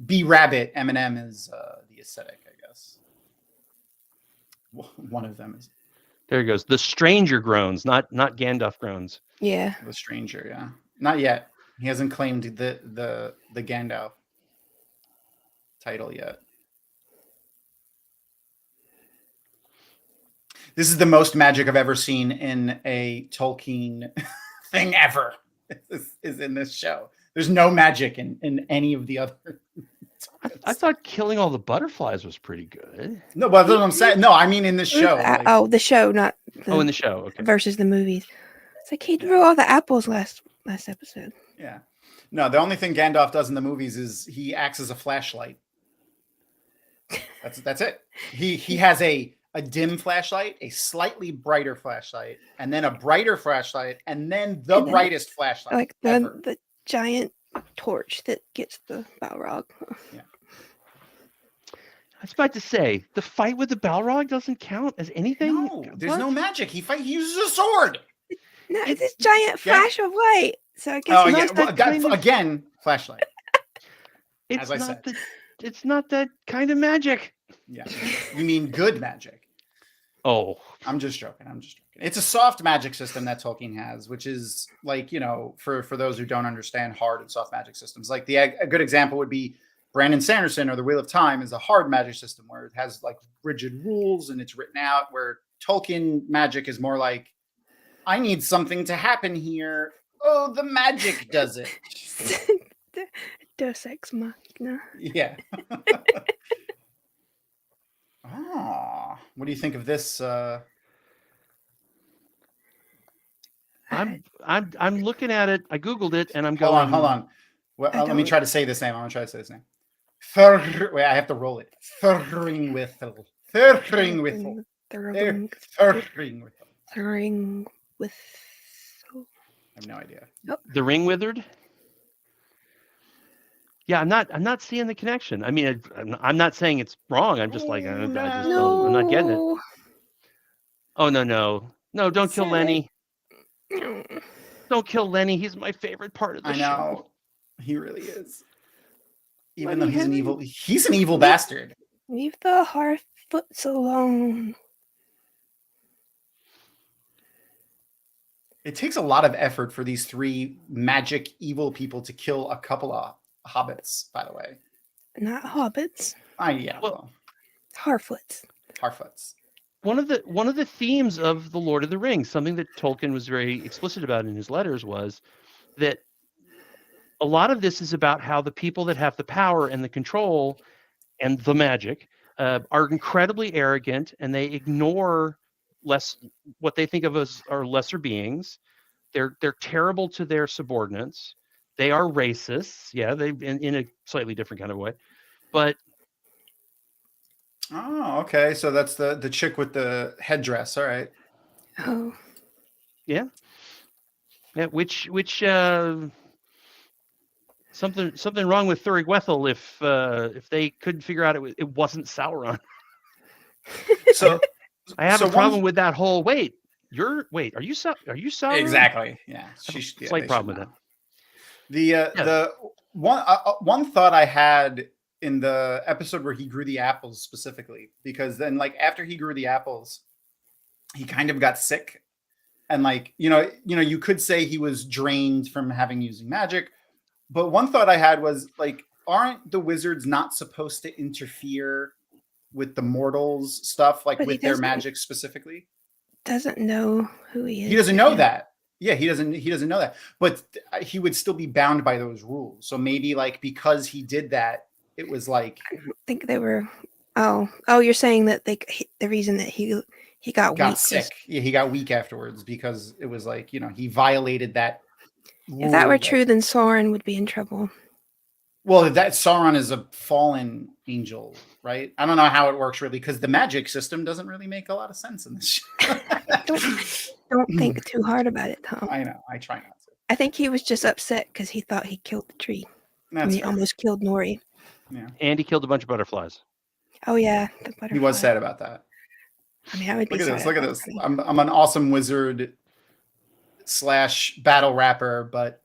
B Rabbit Eminem is the Ascetic, I guess. One of them is. There he goes. The Stranger groans, not Gandalf groans. Yeah. The Stranger, yeah. Not yet. He hasn't claimed the Gandalf title yet. This is the most magic I've ever seen in a Tolkien thing ever. Is in this show. There's no magic in any of the other. I thought killing all the butterflies was pretty good. No, but that's what I'm saying. No, I mean in the show. Like, the show, not in the show. Okay. Versus the movies. It's like he drew all the apples last episode. Yeah. No, the only thing Gandalf does in the movies is he acts as a flashlight. That's it. He has a dim flashlight, a slightly brighter flashlight, and then a brighter flashlight, and then the brightest flashlight. Like the giant torch that gets the Balrog. Yeah. I was about to say, the fight with the Balrog doesn't count as anything? No, there's no magic. He uses a sword. No, it's this giant flash of light. So I guess again, flashlight. It's it's not that kind of magic. Yeah. You mean good magic. Oh. I'm just joking. It's a soft magic system that Tolkien has, which is like, for those who don't understand hard and soft magic systems. Like a good example would be Brandon Sanderson or the Wheel of Time is a hard magic system where it has like rigid rules and it's written out, where Tolkien magic is more like, I need something to happen here. Oh, the magic does it. Deus Ex Machina. Yeah. What do you think of this? I'm looking at it. I Googled it and I'm going. Hold on. Well, let me try to say this name. I'm going to try to say this name. Wait, I have to roll it. Thringwithel. Thringwithel. Thringwithel. I have no idea. Nope. The Ring Withered? Yeah, I'm not seeing the connection. I mean, I'm not saying it's wrong. I'm just like, I'm not getting it. Oh, no, don't kill Lenny. Don't kill Lenny. He's my favorite part of the show. I know. He really is. Even though he's an evil bastard. Leave the Harfoots alone. It takes a lot of effort for these three magic evil people to kill a couple of hobbits, by the way. Not hobbits. Well, Harfoots. One of the themes of the Lord of the Rings, something that Tolkien was very explicit about in his letters, was that a lot of this is about how the people that have the power and the control and the magic are incredibly arrogant, and they ignore what they think of as are lesser beings. They're terrible to their subordinates. They are racists. Yeah, they in a slightly different kind of way. But okay. So that's the chick with the headdress. All right. Oh. Yeah. Yeah. Which something wrong with Thurigwethel if they couldn't figure out it wasn't Sauron. So I have a problem with that whole. Are you Sauron? Exactly. Yeah. Slight problem with that. The one thought I had in the episode where he grew the apples specifically, because then like after he grew the apples, he kind of got sick, and like you could say he was drained from using magic. But one thought I had was like, aren't the wizards not supposed to interfere with the mortals stuff, like with their magic specifically? Doesn't know who he is. He doesn't know that. Yeah, he doesn't know that. But he would still be bound by those rules. So maybe like because he did that, it was like, I don't think they were. Oh, you're saying that the reason that he got weak, sick. Yeah, he got weak afterwards because it was like, he violated that. If that were true, then Sauron would be in trouble. Well, that Sauron is a fallen angel, right? I don't know how it works really, because the magic system doesn't really make a lot of sense in this show. Don't think too hard about it, Tom. I know. I try not to. I think he was just upset because he thought he killed the tree. And he almost killed Nori. Yeah. And he killed a bunch of butterflies. Oh yeah, the butterfly. He was sad about that. I mean, I would be Look at sad this. Look at about this. it. I'm an awesome wizard / battle rapper, but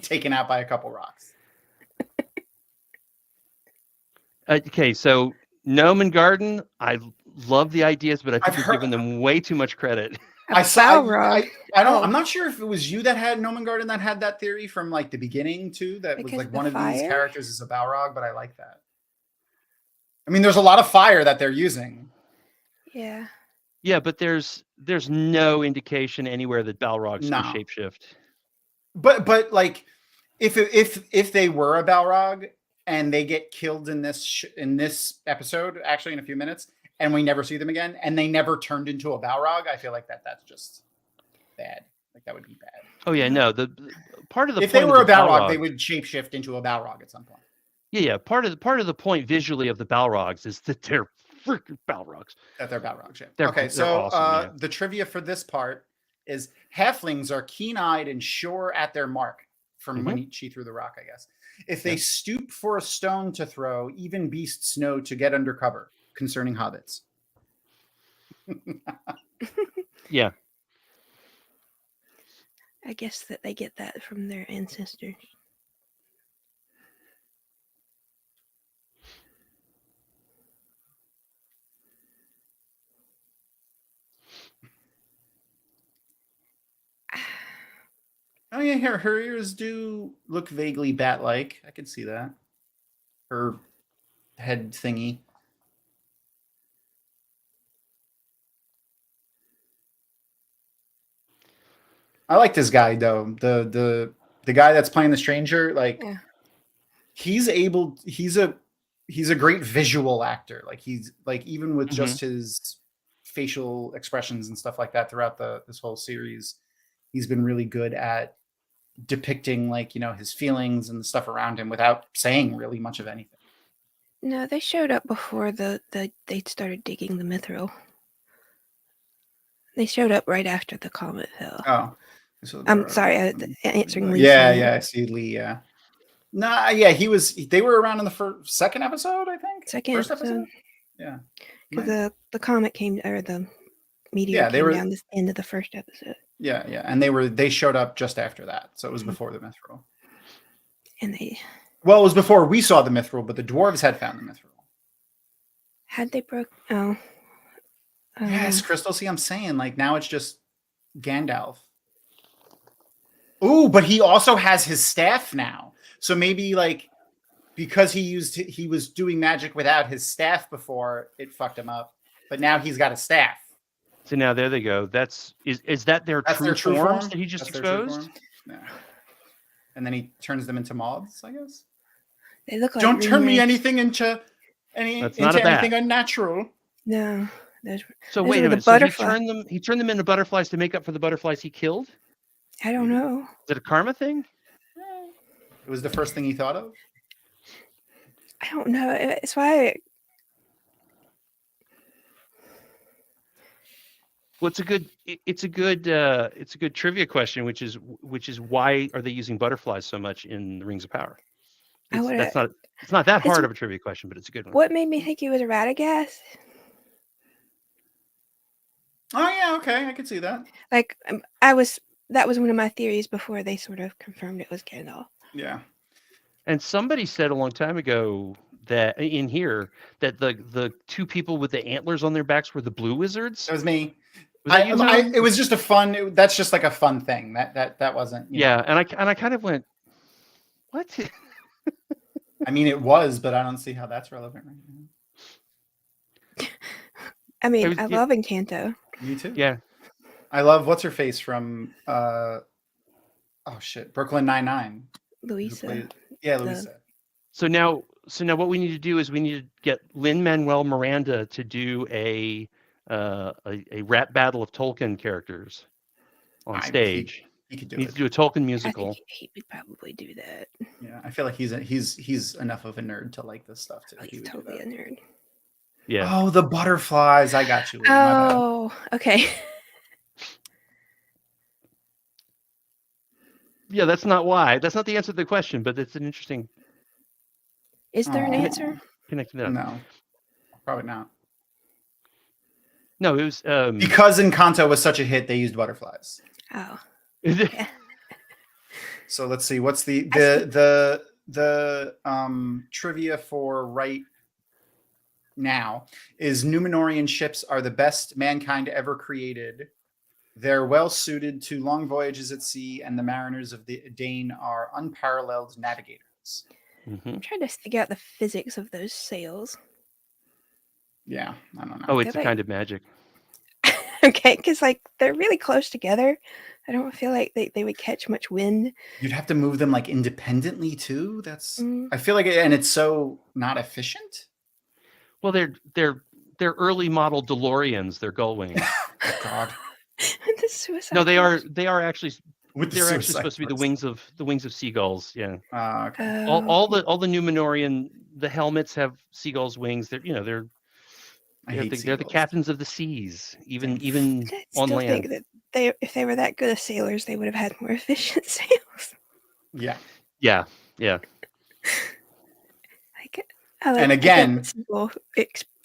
taken out by a couple rocks. Okay, so Gnome and Garden, I love the ideas, but I think I've you're giving them way too much credit. I saw. I don't. Oh. I'm not sure if it was you that had Gnome and Garden that had that theory from like the beginning too. That Because was like the one of fire? these characters is a Balrog, but I like that. I mean, there's a lot of fire that they're using. Yeah. Yeah, but there's no indication anywhere that Balrogs No. can shapeshift. But like, if they were a Balrog and they get killed in this episode, actually in a few minutes, and we never see them again, and they never turned into a Balrog, I feel like that's just bad. Like that would be bad. Oh yeah, no. The part of the if point they were of a the Balrog, they would shapeshift into a Balrog at some point. Yeah. Part of the point visually of the Balrogs is that they're freaking Balrogs. That they're Balrogs. Yeah. They're awesome, the trivia for this part is halflings are keen-eyed and sure at their mark from when she threw the rock, I guess. If they stoop for a stone to throw, even beasts know to get under cover. Concerning hobbits. Yeah. I guess that they get that from their ancestors. Oh yeah, her ears do look vaguely bat-like. I could see that. Her head thingy. I like this guy though. The guy that's playing the stranger, like he's a great visual actor. Like he's like even with just his facial expressions and stuff like that throughout this whole series, he's been really good at depicting like, you know, his feelings and the stuff around him without saying really much of anything. No, they showed up before they started digging the mithril. They showed up right after the comet fell. Oh. So I'm sorry, answering Lee. Yeah, I see Lee, yeah. Nah, yeah, they were around in the second episode, I think. First episode? Yeah. Because the comet came, or the meteor came down the end of the first episode. Yeah, and they showed up just after that. So it was before the mithril. And it was before we saw the mithril, but the dwarves had found the mithril. Had they broke yes, Crystal, see I'm saying, like now it's just Gandalf. Ooh, but he also has his staff now. So maybe like because he was doing magic without his staff before, it fucked him up. But now he's got a staff. So now there they go. Is that their true forms that he just exposed? Yeah. And then he turns them into moths, I guess. They look like don't turn me anything into anything unnatural. No. So wait a minute. So he turned them into butterflies to make up for the butterflies he killed? I don't know. Is it a karma thing? It was the first thing he thought of. I don't know. It's why. Well, it's a good trivia question, which is why are they using butterflies so much in the Rings of Power? It's not that hard of a trivia question, but it's a good one. What made me think he was a Radagast? Oh yeah, okay, I could see that. Like that was one of my theories before they sort of confirmed it was Gandalf. Yeah. And somebody said a long time ago that the two people with the antlers on their backs were the blue wizards. That was me. It was just that's just like a fun thing. That wasn't. Yeah, and I kind of went, what? I mean, it was, but I don't see how that's relevant right now. I mean, I love Encanto. You too. Yeah. I love what's her face from Brooklyn Nine-Nine. Louisa. Yeah, Louisa. So now what we need to do is we need to get Lin-Manuel Miranda to do a rap battle of Tolkien characters on stage. He could do He needs it. to do a Tolkien I musical. think he would probably do that. Yeah, I feel like he's enough of a nerd to like this stuff too. Oh, He he's would do totally that. a nerd. Yeah. Oh, the butterflies! I got you. Lee. My bad. Oh, okay. Yeah, that's not why. That's not the answer to the question, but it's an interesting Is there an Aw. answer? connection. There. No, probably not. No, it was Because Encanto was such a hit, they used butterflies. Oh, is it- yeah. So let's see. What's the trivia for right now is Numenorian ships are the best mankind ever created. They're well suited to long voyages at sea, and the mariners of the Dane are unparalleled navigators. I'm trying to figure out the physics of those sails. Yeah, I don't know. Oh, it's They're a kind of magic. Okay, because like they're really close together. I don't feel like they would catch much wind. You'd have to move them like independently too. That's Mm. I feel like, and it's so not efficient. Well, they're early model DeLoreans. They're gull wings. Oh God. The suicide. No, they Bombers. are actually With the they're actually suicide supposed to be bombers. the wings of seagulls. Yeah. Okay. All the Numenorian helmets have seagulls' wings. They're I hate they're the seagulls. captains of the seas, even I on still land. think that if they were that good of sailors, they would have had more efficient sails. Yeah. Yeah. I like, And again-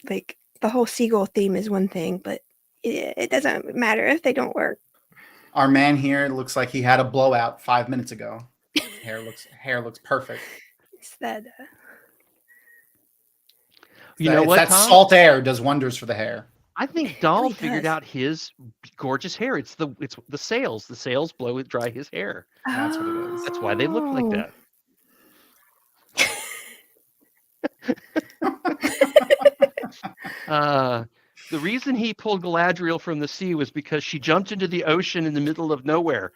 like the whole seagull theme is one thing, but it doesn't matter if they don't work. Our man here looks like he had a blowout 5 minutes ago. Hair looks perfect. It's that. You know what, That Tom? salt air does wonders for the hair. I think Dahl really figured does. out his gorgeous hair. It's the sails. The sails blow it dry his hair. That's what it is. That's why they look like that. The reason he pulled Galadriel from the sea was because she jumped into the ocean in the middle of nowhere.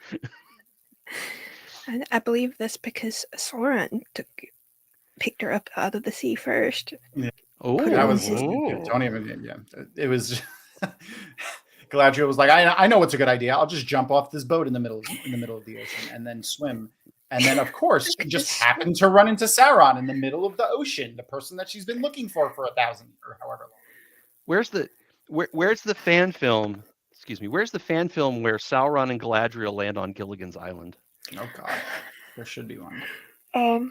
And I believe that's because Sauron picked her up out of the sea first. Oh, That was don't even. Yeah, it was. Galadriel was like, I know what's a good idea. I'll just jump off this boat in the middle of the ocean and then swim. And then, of course, she just happened to run into Sauron in the middle of the ocean, the person that she's been looking for 1,000 or however long. Where's the fan film? Excuse me. Where's the fan film where Sauron and Galadriel land on Gilligan's Island? Oh God, there should be one. Oh,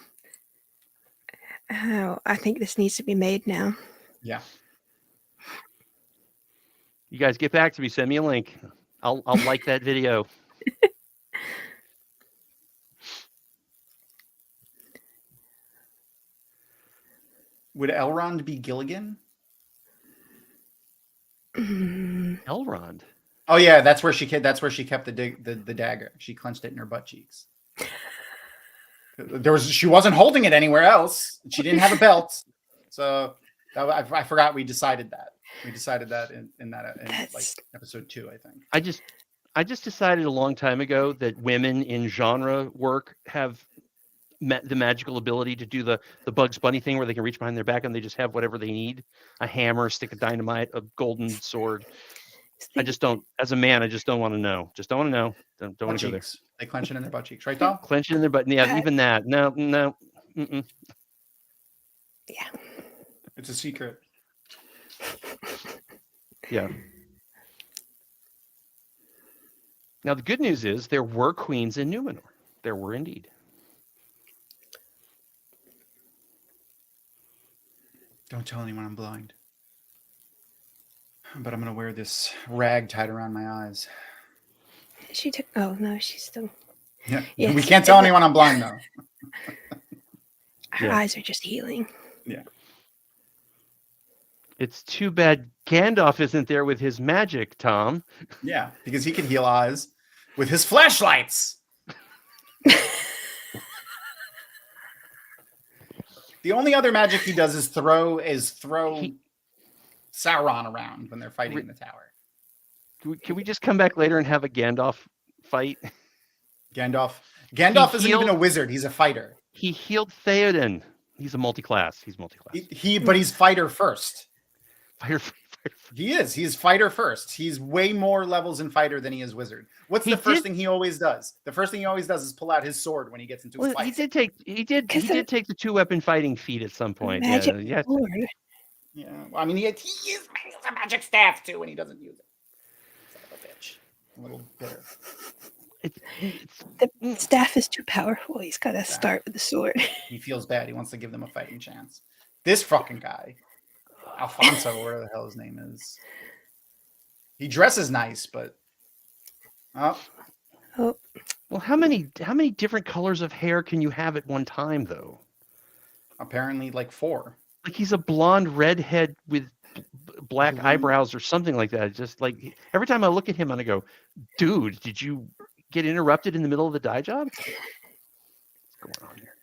I think this needs to be made now. Yeah. You guys get back to me. Send me a link. I'll like that video. Would Elrond be Gilligan? Elrond. Oh yeah, that's where she kept the dagger. She clenched it in her butt cheeks. She wasn't holding it anywhere else. She didn't have a belt, so I forgot we decided that. We decided that in like episode 2, I think. I just decided a long time ago that women in genre work have the magical ability to do the Bugs Bunny thing where they can reach behind their back and they just have whatever they need: a hammer, a stick of dynamite, a golden sword. I just don't, as a man, I just don't want to know. Just don't want to know. Don't want to go there. They clench it in their butt cheeks, right, Dom? Clench it in their butt. Yeah, even that. No. Mm-mm. Yeah. It's a secret. Yeah. Now the good news is there were queens in Numenor. There were indeed. Don't tell anyone I'm blind. But I'm going to wear this rag tied around my eyes. She took. Oh no, she's still. Yeah. Yes. We can't tell anyone I'm blind, though. Her eyes are just healing. Yeah. It's too bad Gandalf isn't there with his magic, Tom. Yeah, because he can heal eyes with his flashlights. The only other magic he does is throw Sauron around when they're fighting in the tower. Can we just come back later and have a Gandalf fight? Gandalf isn't healed- even a wizard. He's a fighter. He healed Theoden. He's a multi-class. He's multi-class. But he's fighter first. Fighter He is. He's fighter first. He's way more levels in fighter than he is wizard. What's the first thing he always does? The first thing he always does is pull out his sword when he gets into a fight. He did take the 2-weapon fighting feat at some point. Magic sword. Yeah. Well, I mean, he uses a magic staff too, and he doesn't use it. Son of a bitch. A little bitter. The staff is too powerful. He's got to start with the sword. He feels bad. He wants to give them a fighting chance. This fucking guy, Alfonso, whatever the hell his name is. He dresses nice, but well, how many different colors of hair can you have at one time, though? Apparently, like 4. Like he's a blonde redhead with black eyebrows or something like that. Just like every time I look at him and I go, dude, did you get interrupted in the middle of the dye job? What's going on here?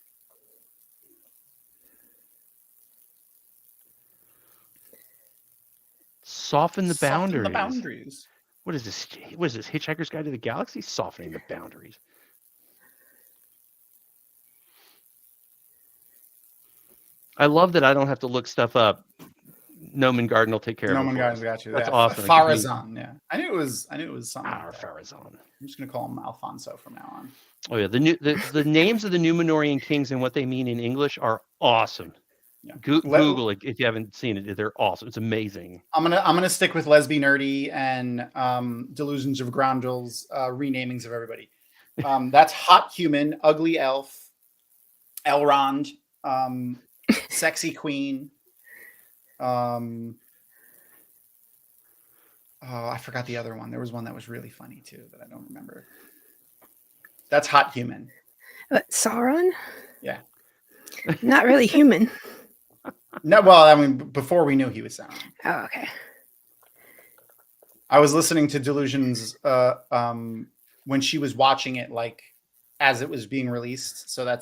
Soften the boundaries. What is this? What is this? Hitchhiker's Guide to the Galaxy? Softening the boundaries. I love that I don't have to look stuff up. Nomen Garden will take care of it. Nomen Garden's got you. That's awesome. Farazan, yeah. I knew it was something. Farazan. I'm just gonna call him Alfonso from now on. Oh yeah, the names of the Numenorian kings and what they mean in English are awesome. Yeah. Google it if you haven't seen it. They're awesome. It's amazing. I'm gonna stick with Lesby Nerdy and Delusions of Groundle's renamings of everybody. That's Hot Human, Ugly Elf, Elrond, Sexy Queen. Oh, I forgot the other one. There was one that was really funny too that I don't remember. That's Hot Human. What, Sauron? Yeah. Not really human. No, well, I mean, before we knew he was Sauron. Oh, okay. I was listening to Delusions when she was watching it, like as it was being released. So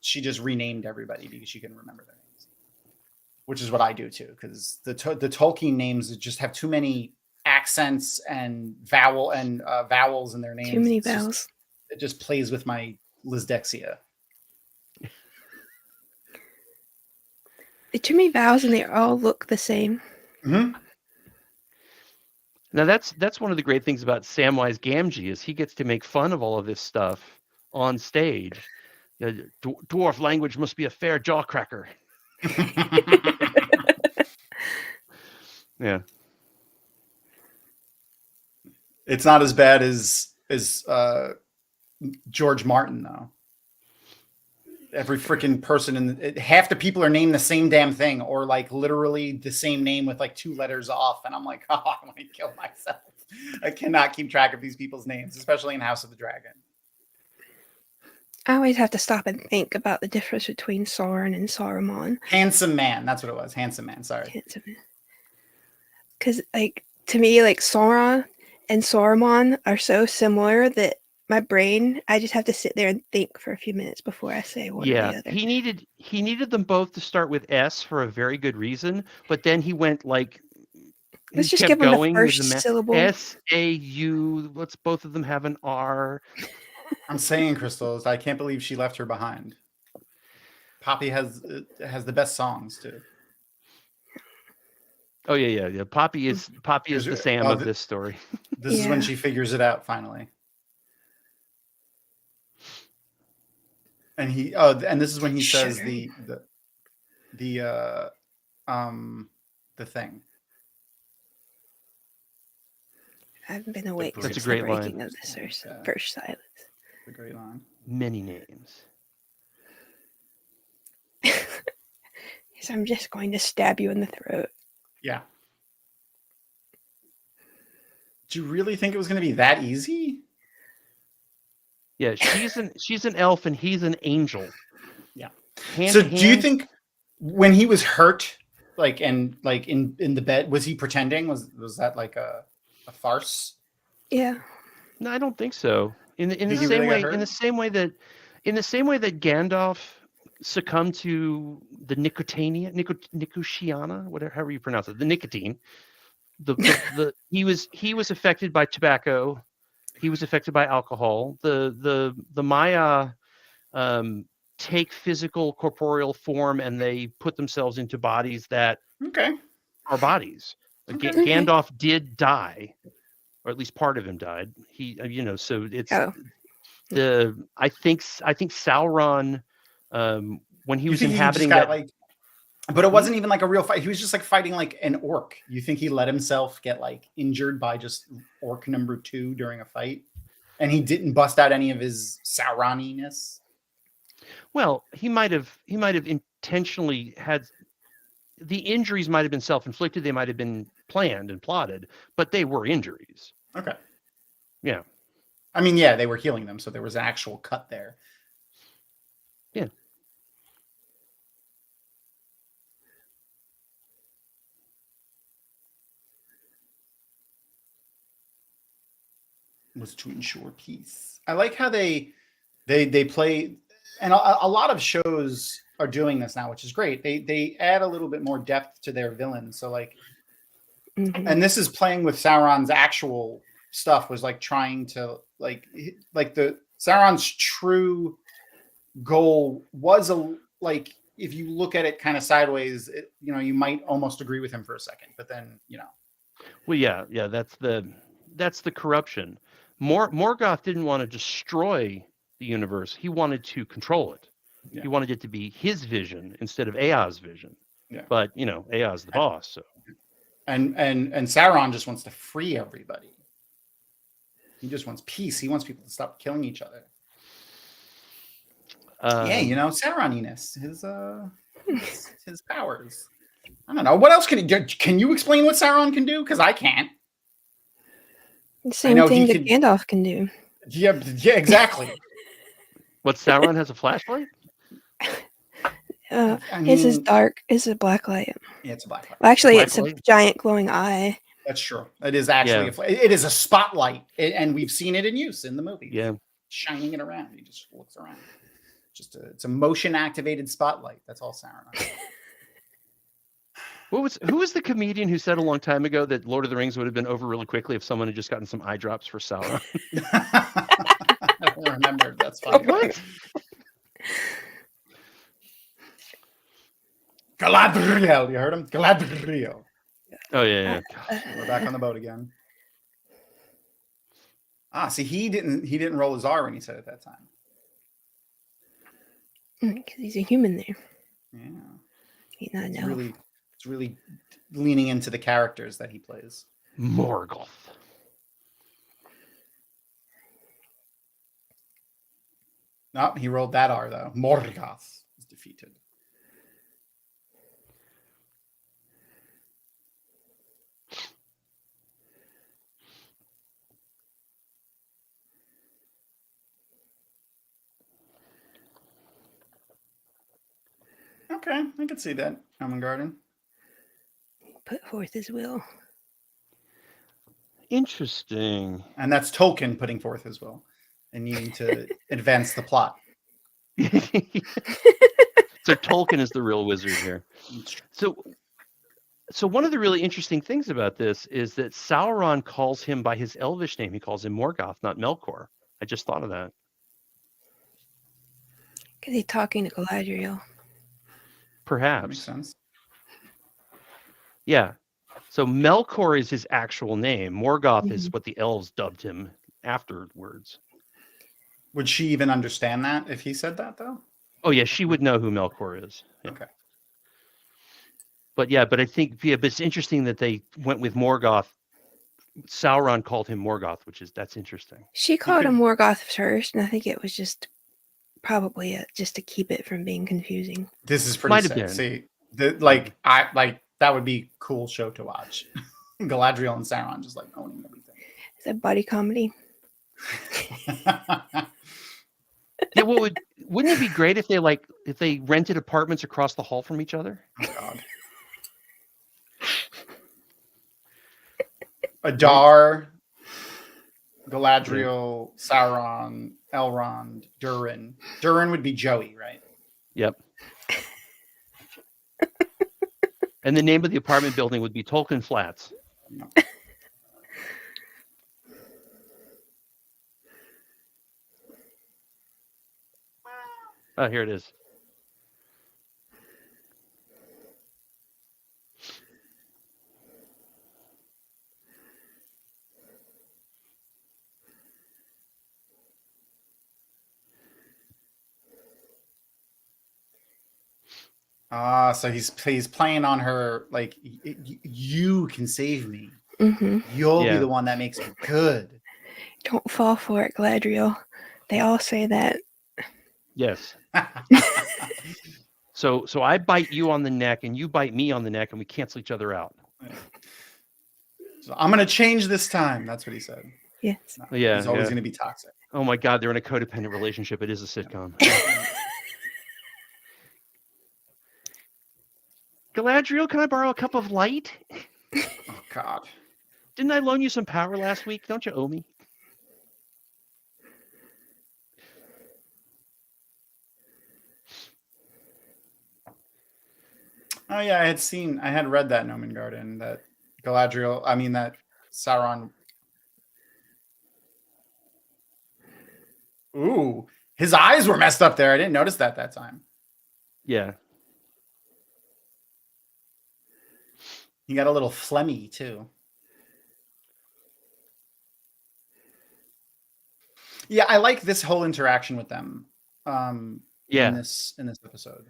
she just renamed everybody because she couldn't remember their names, which is what I do too. Because the Tolkien names just have too many accents and vowels in their names. Too many vowels. It just plays with my Lisdexia. Too many vowels and they all look the same. Mm-hmm. Now that's one of the great things about Samwise Gamgee is he gets to make fun of all of this stuff on stage. Dwarf language must be a fair jawcracker. Yeah. It's not as bad as George Martin though. Every freaking person half the people are named the same damn thing or like literally the same name with like 2 letters off. And I'm like, oh, I want to kill myself. I cannot keep track of these people's names, especially in House of the Dragon. I always have to stop and think about the difference between Sauron and Saruman. Handsome Man. That's what it was. Handsome Man. Sorry. Handsome Man. Because like to me, like Sauron and Saruman are so similar that my brain, I just have to sit there and think for a few minutes before I say one or the other. He needed them both to start with S for a very good reason, but then he went like let's just give them the first syllable. S-A-U. Let's both of them have an R. I'm saying, Crystals, I can't believe she left her behind. Poppy has the best songs too. Oh yeah. Poppy is the Sam of this story. This is when she figures it out finally. And and this is when he says the thing. I haven't been awake. That's a great line. Of this first silence. A great line. Many names. So I'm just going to stab you in the throat. Yeah. Do you really think it was going to be that easy? Yeah, she's an elf and he's an angel. Yeah. So do you think when he was hurt, like in the bed, was he pretending? Was that like a farce? Yeah. No, I don't think so. In the same way that Gandalf succumbed to the Nicotiana, whatever, however you pronounce it, the nicotine. He was affected by tobacco. He was affected by alcohol. The Maya take physical corporeal form and they put themselves into bodies that are bodies. Okay. Gandalf did die, or at least part of him died. He, so it's I think Sauron, when he You was think he just inhabiting got that, but it wasn't even like a real fight. He was just like fighting like an orc. You think he let himself get like injured by just orc number 2 during a fight, and he didn't bust out any of his Sauroniness? well, he might have intentionally had the injuries, might have been self-inflicted. They might have been planned and plotted, but they were injuries. Okay. Yeah. I mean, yeah, they were healing them, so there was an actual cut there. Yeah. Was to ensure peace. I like how they play, and a lot of shows are doing this now, which is great. They add a little bit more depth to their villains. So like, and this is playing with Sauron's actual stuff. Was like trying to like the Sauron's true goal was like, if you look at it kind of sideways, you might almost agree with him for a second, but then Well, yeah, that's the corruption. Morgoth didn't want to destroy the universe. He wanted to control it. Yeah. He wanted it to be his vision instead of Eow's vision. Yeah. But Eow's the boss. So. And Sauron just wants to free everybody. He just wants peace. He wants people to stop killing each other. Sauroniness, his powers. I don't know. What else can you explain what Sauron can do? Because I can't. The same thing that Gandalf can do. Yeah, exactly. What, Sauron has a flashlight? His is dark. It's a black light. Yeah, it's a black light. Well, actually, it's a giant glowing eye. That's true. It is actually it is a spotlight, and we've seen it in use in the movie. Yeah, shining it around. He just looks around. It's a motion activated spotlight. That's all Sauron. Who was the comedian who said a long time ago that Lord of the Rings would have been over really quickly if someone had just gotten some eye drops for Sauron? I don't remember. That's funny. What? Galadriel, you heard him? Galadriel. Oh yeah. We're back on the boat again. See, he didn't roll his R when he said it that time. Because he's a human there. Yeah. He's not an elf. It's really leaning into the characters that he plays. Morgoth. No, he rolled that R though. Morgoth is defeated. Okay, I can see that. Ermengarden. Put forth his will. Interesting. And that's Tolkien putting forth his will and needing to advance the plot. So Tolkien is the real wizard here. So one of the really interesting things about this is that Sauron calls him by his elvish name. He calls him Morgoth, not Melkor. I just thought of that. Because he's talking to Galadriel. Perhaps. That makes sense. Yeah. So Melkor is his actual name. Morgoth is what the elves dubbed him afterwards. Would she even understand that if he said that, though? Oh, yeah. She would know who Melkor is. Yeah. Okay. But I think, but it's interesting that they went with Morgoth. Sauron called him Morgoth, that's interesting. She called him Morgoth first, and I think it was just probably just to keep it from being confusing. This is pretty sick. See, that would be a cool show to watch. Galadriel and Sauron just like owning everything. Is that buddy comedy? Yeah, wouldn't it be great if they rented apartments across the hall from each other? Oh God. Adar, Galadriel, Sauron, Elrond, Durin. Durin would be Joey, right? Yep. And the name of the apartment building would be Tolkien Flats. No. Oh, here it is. So he's playing on her like you can save me. Mm-hmm. You'll be the one that makes me good. Don't fall for it, Galadriel. They all say that. Yes. So I bite you on the neck and you bite me on the neck and we cancel each other out. So I'm gonna change this time. That's what he said. Yes. No, he's always gonna be toxic. Oh my God, they're in a codependent relationship. It is a sitcom. Galadriel, can I borrow a cup of light? Oh God. Didn't I loan you some power last week? Don't you owe me? Oh yeah, I had read that Nomen Garden, that Galadriel, that Sauron. Ooh, his eyes were messed up there. I didn't notice that time. Yeah. He got a little phlegmy too. Yeah, I like this whole interaction with them. In this episode.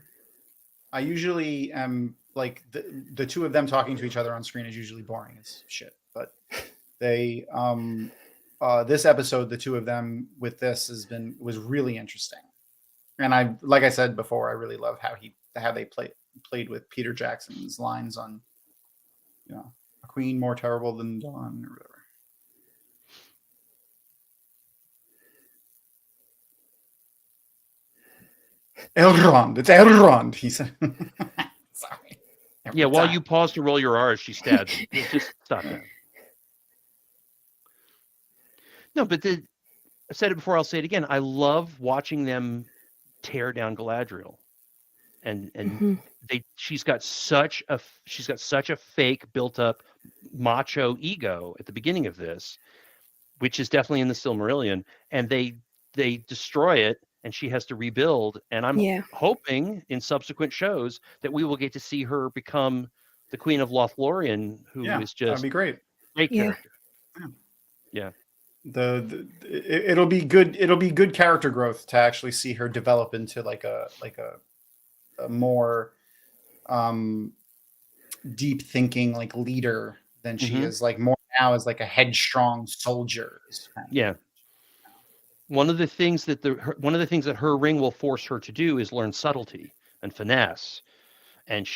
I usually am like the two of them talking to each other on screen is usually boring as shit, but they this episode, the two of them with this was really interesting. And like I said before, I really love how they played with Peter Jackson's lines on, a queen more terrible than dawn or whatever. Elrond, it's Elrond, he said. Sorry. While you pause to roll your R's, she stabs you. Just stop that. No, but I said it before, I'll say it again. I love watching them tear down Galadriel. And mm-hmm. she's got such a fake built up macho ego at the beginning of this, which is definitely in the Silmarillion, and they destroy it and she has to rebuild. And I'm hoping in subsequent shows that we will get to see her become the Queen of Lothlorien, who is just that'd be great. Great character. Yeah. It'll be good. It'll be good character growth to actually see her develop into like a more deep thinking like leader than she is, like more now as like a headstrong soldier. Yeah. One of the things that her ring will force her to do is learn subtlety and finesse. And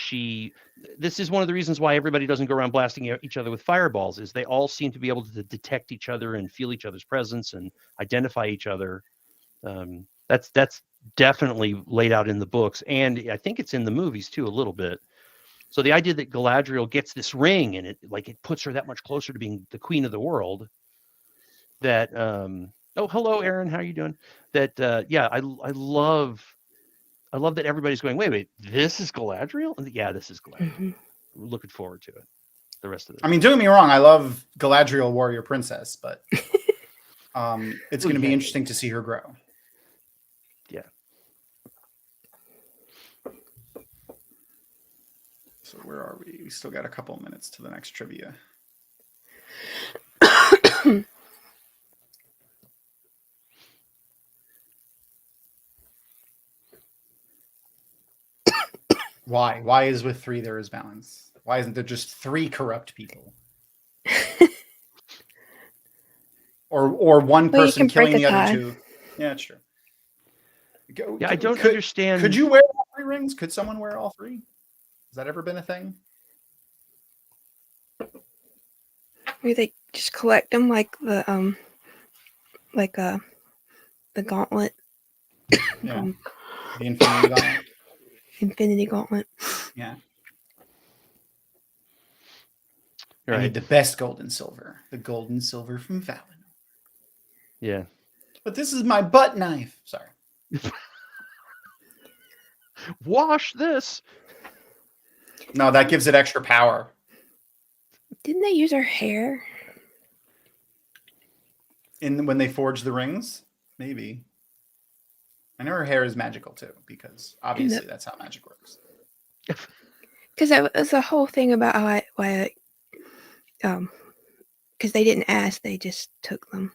this is one of the reasons why everybody doesn't go around blasting each other with fireballs, is they all seem to be able to detect each other and feel each other's presence and identify each other. That's definitely laid out in the books. And I think it's in the movies too, a little bit. So the idea that Galadriel gets this ring and it puts her that much closer to being the queen of the world, that, oh, hello, Aaron, how are you doing? That, I love that everybody's going, wait, this is Galadriel? And yeah, this is Galadriel. Mm-hmm. We're looking forward to it. The rest of it. Don't get me wrong. I love Galadriel, warrior princess, but it's going to be interesting to see her grow. Yeah. So where are we? We still got a couple of minutes to the next trivia. Why? Why is with 3 there is balance? Why isn't there just 3 corrupt people? or one person killing the other 2? Yeah, it's true. I don't understand. Could you wear all 3 rings? Could someone wear all 3? Has that ever been a thing? Maybe they just collect them like the gauntlet. Yeah. The Infinity Gauntlet. Infinity Gauntlet. Yeah. Right. I need the best gold and silver. The gold and silver from Valinor. Yeah. But this is my butt knife. Sorry. Wash this. No, that gives it extra power. Didn't they use her hair? When they forge the rings? Maybe. I know her hair is magical too, because obviously that's how magic works. Because that was the whole thing about why because they didn't ask, they just took them.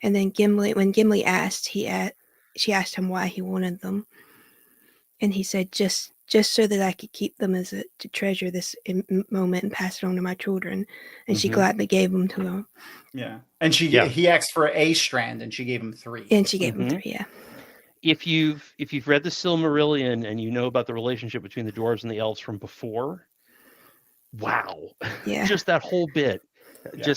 And then when Gimli asked, she asked him why he wanted them. And he said, just so that I could keep them to treasure this moment and pass it on to my children. And she gladly gave them to him. Yeah. And he asked for a strand and she gave him 3. And she gave him 3, yeah. If you've read the Silmarillion and you know about the relationship between the dwarves and the elves from before, wow. Yeah. Just that whole bit. Yeah.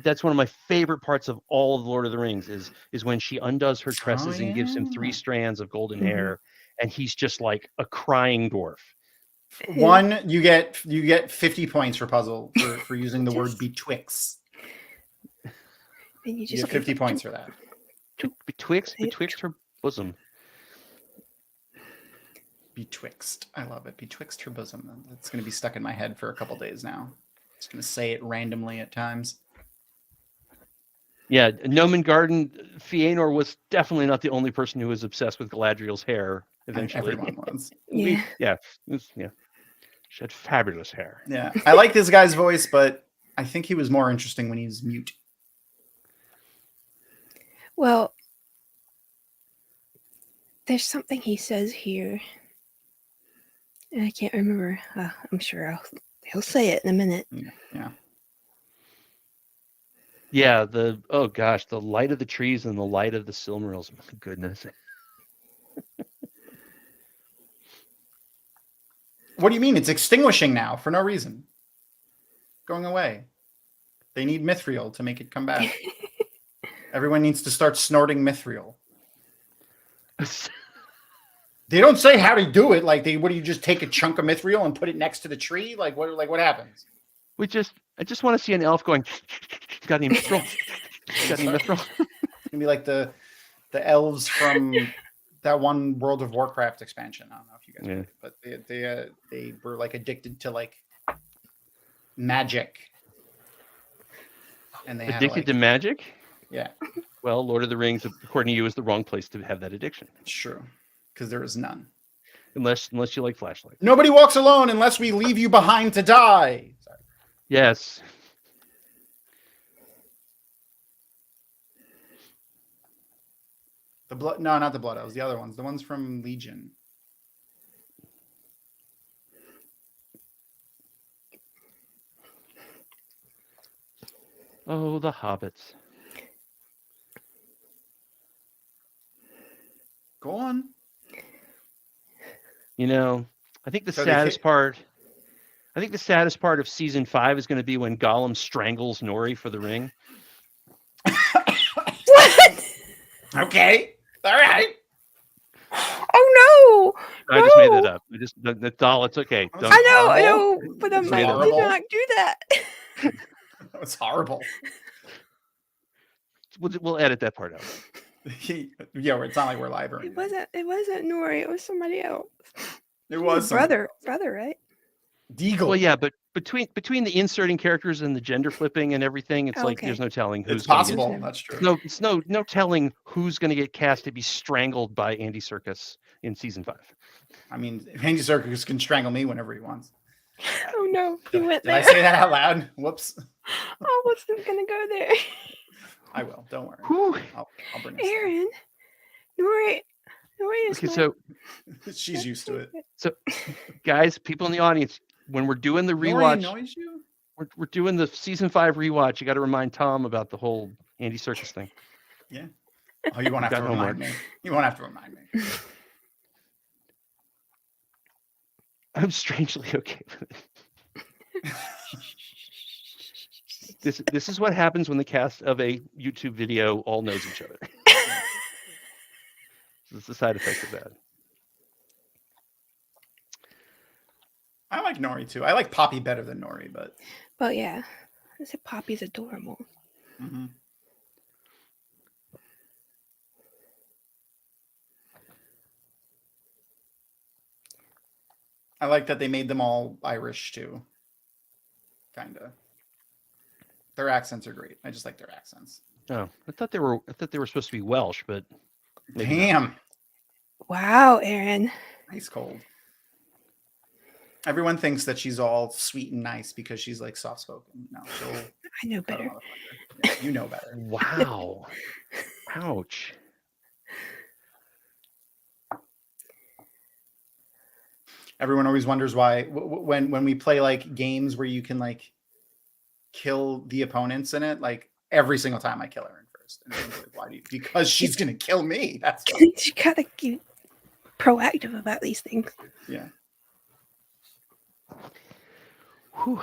That's one of my favorite parts of all of Lord of the Rings is when she undoes her tresses and gives him 3 strands of golden hair, and he's just like a crying dwarf. One, you get 50 points for puzzle for using the word betwixt. And you get 50 points for that. Betwixt her bosom. Betwixt. I love it. Betwixt her bosom. That's going to be stuck in my head for a couple days now. Just going to say it randomly at times. Yeah, Nomengarden, Fëanor was definitely not the only person who was obsessed with Galadriel's hair. Eventually, everyone was. Yeah. She had fabulous hair. Yeah, I like this guy's voice, but I think he was more interesting when he was mute. Well, there's something he says here. I can't remember. I'm sure he'll say it in a minute. Yeah. Yeah, the light of the trees and the light of the Silmarils. My goodness. What do you mean? It's extinguishing now for no reason. Going away. They need mithril to make it come back. Everyone needs to start snorting mithril. They don't say how to do it. Like, what do you just take a chunk of mithril and put it next to the tree? Like what happens? I just want to see an elf going, got any mithril? Got any mithril? It's gonna be like the elves from that one World of Warcraft expansion. I don't know if you guys played it, but they were like addicted to like magic. And they addicted to magic? Yeah. Well, Lord of the Rings, according to you, is the wrong place to have that addiction. It's true. Because there is none. Unless you like flashlights. Nobody walks alone unless we leave you behind to die. Sorry. Yes. The blood? No, not the blood elves. The other ones. The ones from Legion. Oh, the hobbits. Go on. You know, I think the saddest part of season 5 is going to be when Gollum strangles Nori for the ring. What? Okay. All right. Oh no! I just made that up. The doll. It's okay. I know, but I'm like, do not do that. That was horrible. We'll edit that part out. Yeah, it's not like we're live or anything. It wasn't Nori. It was somebody else. It was brother, right? Deagle. Well, yeah, but between the inserting characters and the gender flipping and everything, it's like there's no telling who's. It's possible. That's true. It's no telling who's going to get cast to be strangled by Andy Serkis in season 5. I mean, Andy Serkis can strangle me whenever he wants. Oh no, he went there. Did I say that out loud? Whoops. I wasn't gonna go there. I will. Don't worry. I'll bring it. Aaron, Nori is okay, so she's used to it. So, guys, people in the audience, when we're doing the rewatch, annoys you? We're doing the season 5 rewatch. You got to remind Tom about the whole Andy Serkis thing. Yeah. Oh, you won't have to remind me. You won't have to remind me. I'm strangely okay with it. This is what happens when the cast of a YouTube video all knows each other. This is the side effect of that. I like Nori too. I like Poppy better than Nori, but. Well, yeah. I said Poppy's adorable. Mm-hmm. I like that they made them all Irish too. Kinda. Their accents are great. I just like their accents. Oh, I thought they were supposed to be Welsh, but damn. Not. Wow, Aaron. Ice cold. Everyone thinks that she's all sweet and nice because she's like soft spoken. No, I know better. Yeah, you know better. Wow. Ouch. Everyone always wonders why when we play like games where you can like kill the opponents in it, like every single time I kill her in first. And everyone's like, why do you? Because she's gonna kill me. That's why. You gotta be proactive about these things. Yeah. Whew.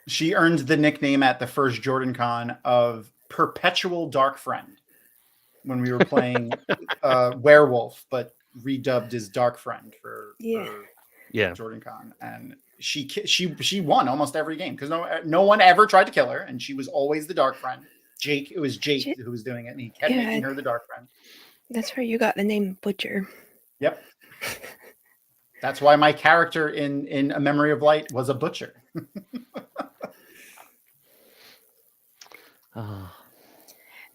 She earned the nickname at the first Jordan Con of Perpetual Dark Friend when we were playing Werewolf, but redubbed as Dark Friend for Jordan Con. And she won almost every game because no one ever tried to kill her, and she was always the Dark Friend. It was Jake who was doing it, and he kept making her the Dark Friend. That's where you got the name Butcher. Yep. That's why my character in A Memory of Light was a butcher.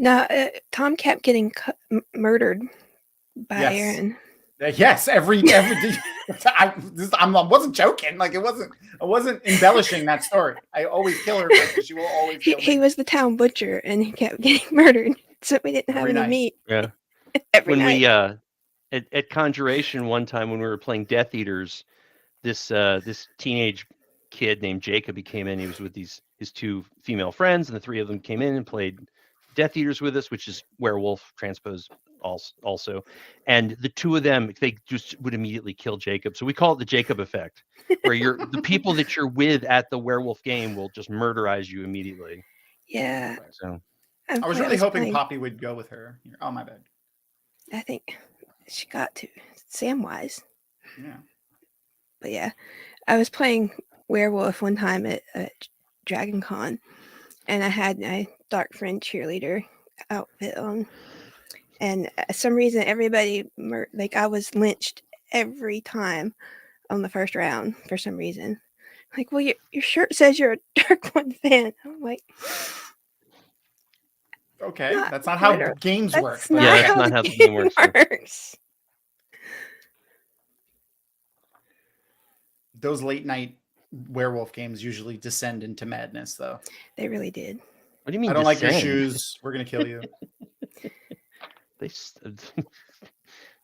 No, Tom kept getting murdered by Aaron. Yes, every I wasn't joking. Like I wasn't embellishing that story. I always kill her because she will always kill me. He was the town butcher, and he kept getting murdered, so we didn't have any meat. Yeah. Every night. We at Conjuration one time when we were playing Death Eaters, this teenage kid named Jacob, he came in. He was with his two female friends, and the three of them came in and played Death Eaters with us, which is werewolf transpose also. And the two of them, they just would immediately kill Jacob. So we call it the Jacob effect, where the people that you're with at the werewolf game will just murderize you immediately. Yeah. So I was really hoping Poppy would go with her. Oh, my bad. I think she got to Samwise. Yeah. But yeah, I was playing werewolf one time at Dragon Con, and I had my Dark Friend cheerleader outfit on, and for some reason everybody I was lynched every time on the first round for some reason. Like, well, your shirt says you're a Dark One fan. I'm like, okay, that's not how games work. But that's not how the game works. Those late night werewolf games usually descend into madness, though. They really did. What do you mean? I don't like your shoes. We're gonna kill you.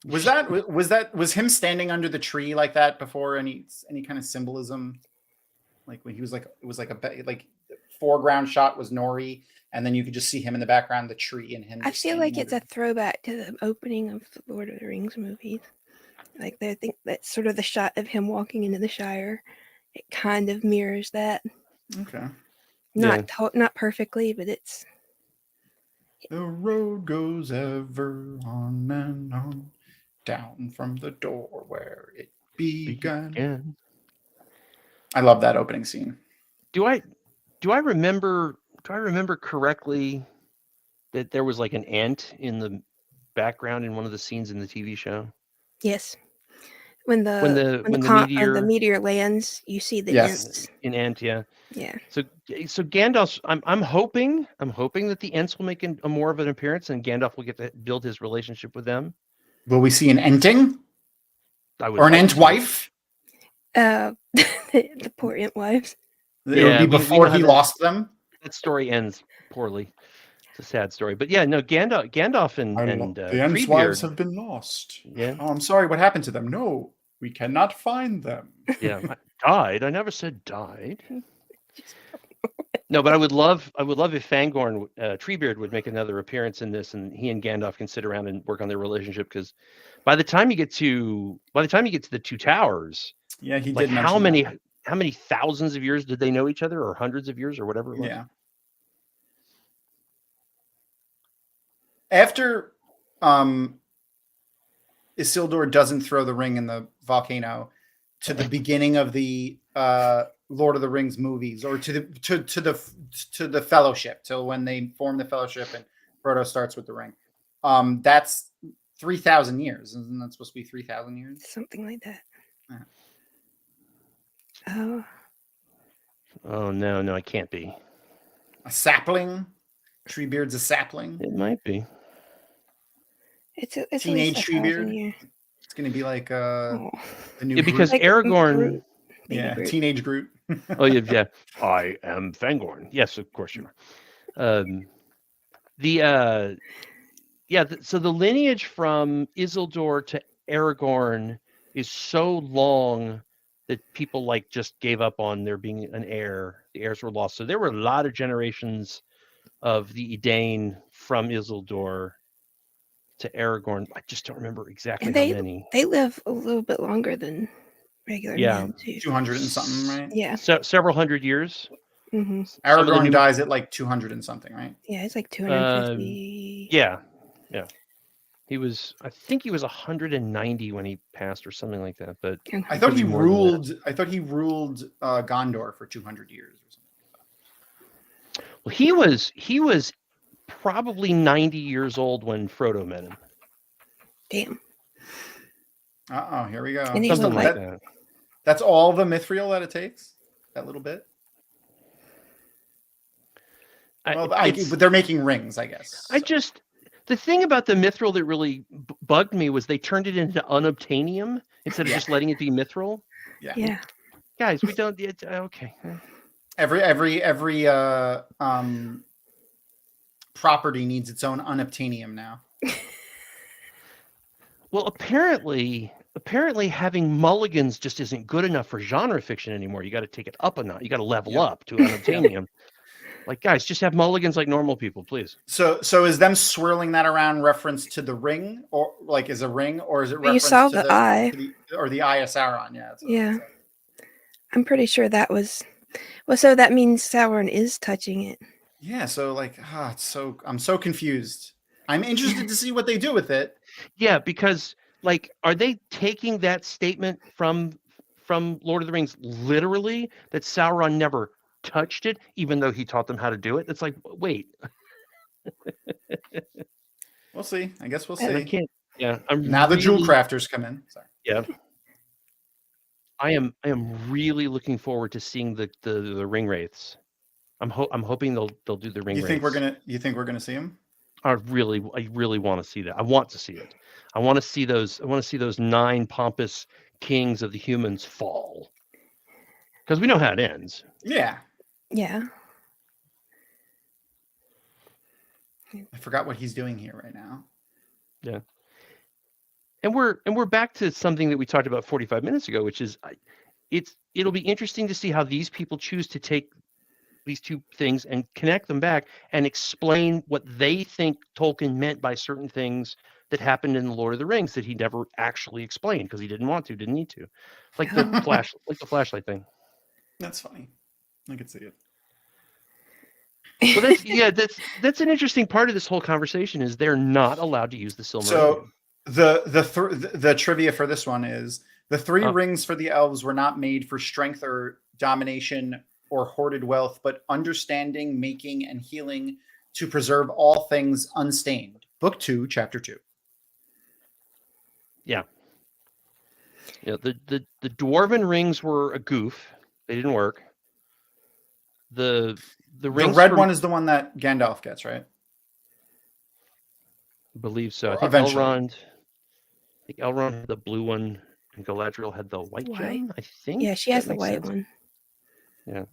Was him standing under the tree like that before any kind of symbolism? Like when he was like, it was like foreground shot was Nori, and then you could just see him in the background, the tree, and him. I feel like it's a throwback to the opening of the Lord of the Rings movies. Like, I think that's sort of the shot of him walking into the Shire. It kind of mirrors that. Okay. Not perfectly, but it's. The road goes ever on and on, down from the door where it began. I love that opening scene. Do I remember correctly that there was like an ant in the background in one of the scenes in the TV show? Yes. When the meteor lands, you see the Ents. An Ent, yeah. Yeah. So Gandalf, I'm hoping that the Ents will make a more of an appearance, and Gandalf will get to build his relationship with them. Will we see an Enting? Or an Ent wife? The poor Ent wives. It would be before he lost them. That story ends poorly. It's a sad story, but yeah, no, Gandalf and the Ents' wives have been lost. Yeah. Oh, I'm sorry. What happened to them? No, we cannot find them. Yeah, died. I never said died. No, but I would love if Fangorn, Treebeard, would make another appearance in this, and he and Gandalf can sit around and work on their relationship. Because by the time you get to the Two Towers, yeah, he like did. How many thousands of years did they know each other, or hundreds of years, or whatever it was? Yeah. After Isildur doesn't throw the ring in the volcano, to the beginning of the Lord of the Rings movies, or to the Fellowship, till when they form the Fellowship and Frodo starts with the ring. That's 3,000 years. Isn't that supposed to be 3,000 years? Something like that. Yeah. Oh no, it can't be. A sapling? Treebeard's a sapling? It might be. It's teenage Treebeard. It's going to be like the new because Groot. Aragorn. Groot. Teenage Groot. Oh yeah. I am Fangorn. Yes, of course you are. Yeah, so the lineage from Isildur to Aragorn is so long that people like just gave up on there being an heir. The heirs were lost. So there were a lot of generations of the Edain from Isildur to Aragorn. I just don't remember exactly And how many. they live a little bit longer than regular men too. 200 and something, right? Yeah. Several hundred years. Mm-hmm. Aragorn dies at like 200 and something, right? Yeah, it's like 250. Yeah. I think he was 190 when he passed, or something like that. But I thought he ruled. I thought he ruled Gondor for 200 years or something. Well, he was probably 90 years old when Frodo met him. Damn. Here we go. Something like that. That's all the mithril that it takes. That little bit. But they're making rings, I guess. The thing about the mithril that really bugged me was they turned it into unobtainium instead of just letting it be mithril. Yeah. Guys, we don't. Okay. Every property needs its own unobtainium now. Well, apparently having mulligans just isn't good enough for genre fiction anymore. You got to take it up a notch. You got to level up to unobtainium. Like, guys, just have mulligans like normal people, please. So is them swirling that around reference to the ring, or like is a ring, or is it reference you saw to the eye, or the eye of Sauron? Yeah. Yeah. I'm pretty sure that was. Well, so that means Sauron is touching it. Yeah. So like, I'm so confused. I'm interested to see what they do with it. Yeah, because like, are they taking that statement from Lord of the Rings literally, that Sauron never touched it, even though he taught them how to do it? It's like, wait. We'll see. I guess we'll see. I can't. Yeah. Now the jewel crafters come in. Sorry. Yeah. I am really looking forward to seeing the ring wraiths. I'm hoping they'll do the ring wraiths. You think we're gonna see them? I really want to see that. I want to see it. I want to see those 9 pompous kings of the humans fall. Because we know how it ends. Yeah. Yeah. I forgot what he's doing here right now. Yeah. And we're back to something that we talked about 45 minutes ago, which is it'll be interesting to see how these people choose to take these two things and connect them back and explain what they think Tolkien meant by certain things that happened in the Lord of the Rings that he never actually explained because he didn't want to, didn't need to. Like the flashlight thing. That's funny. I could see it. Well, that's an interesting part of this whole conversation is they're not allowed to use the Silmarillion. So the trivia for this one is the 3 rings for the elves were not made for strength or domination or hoarded wealth, but understanding, making, and healing to preserve all things unstained. Book 2, Chapter 2. Yeah. Yeah. The dwarven rings were a goof. They didn't work. The red one is the one that Gandalf gets, right? I believe so. I think Elrond had the blue one, and Galadriel had the white gem, I think. Yeah, she has the white one. Yeah.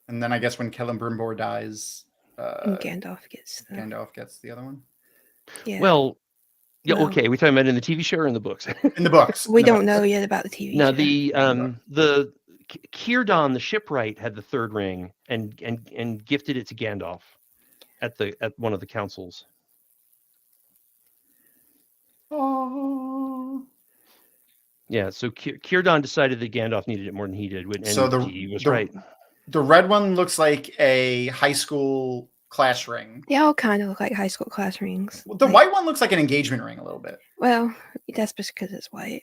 And then I guess when Celebrimbor dies, Gandalf gets the other one. Yeah. Well, yeah, okay. We talking about in the TV show or in the books? In the books. We don't know yet about the TV show. Now the Círdan, the shipwright, had the 3rd ring and gifted it to Gandalf at one of the councils. Oh. Yeah, so Círdan decided that Gandalf needed it more than he did, and he was right. The red one looks like a high school class ring. They all kind of look like high school class rings. The white one looks like an engagement ring a little bit. Well, that's just because it's white.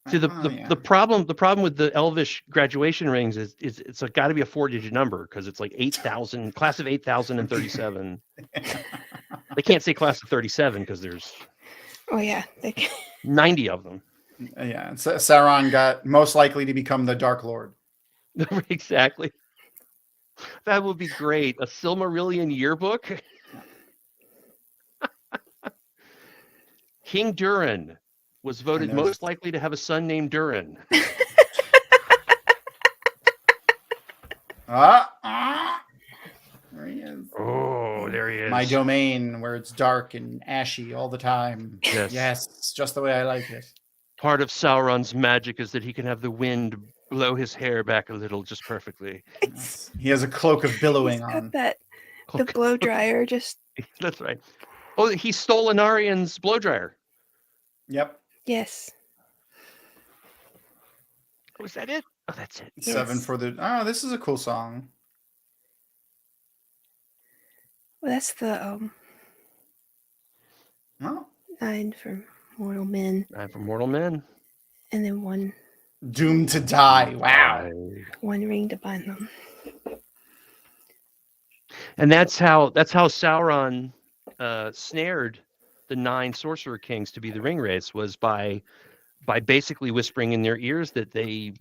See, the problem with the Elvish graduation rings is it's got to be a 4-digit number because it's like 8,000, class of 8,037. They can't say class of 37 because there's 90 of them. Yeah, Sauron got most likely to become the Dark Lord. Exactly. That would be great. A Silmarillion yearbook. King Durin was voted most likely to have a son named Durin. There he is. Oh, there he is. My domain where it's dark and ashy all the time. Yes, it's just the way I like it. Part of Sauron's magic is that he can have the wind blow his hair back a little just perfectly. He has a cloak of billowing on. The blow dryer just. That's right. Oh, he stole Anarian's blow dryer. Yep. Yes. Was that it? Oh, that's it. 7 for the. Oh, this is a cool song. Well, that's the 9 for mortal men. 9 for mortal men. And then 1. Doomed to die. Wow. 1 ring to bind them. And that's how Sauron snared the 9 sorcerer kings to be the ring wraiths, was by basically whispering in their ears that they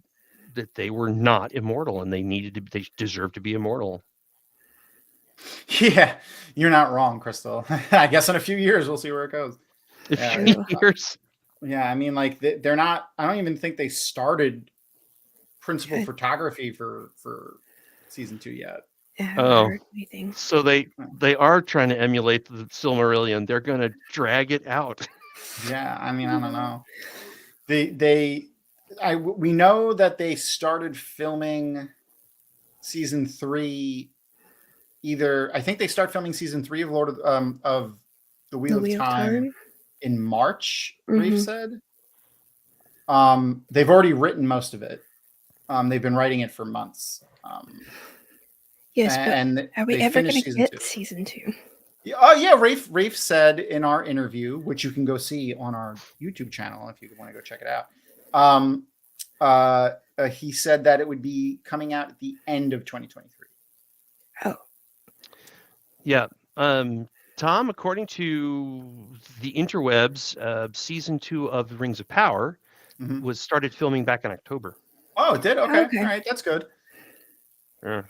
were not immortal and they deserved to be immortal. Yeah, you're not wrong, Crystal. I guess in a few years we'll see where it goes. A few years. Yeah, I mean, like they're not. I don't even think they started principal photography for season 2 yet. Oh, so they are trying to emulate the Silmarillion. They're going to drag it out. Yeah, I mean, I don't know. We know that they started filming season 3. I think they start filming season 3 of of the Wheel of Time in March. Rafe said. They've already written most of it. They've been writing it for months. Yes, but are we ever going to get season 2? Oh yeah, Rafe said in our interview, which you can go see on our YouTube channel if you want to go check it out. He said that it would be coming out at the end of 2023. Oh. Yeah. Tom, according to the interwebs, season 2 of The Rings of Power was started filming back in October. Oh, it did? Okay. All right. That's good. Yeah.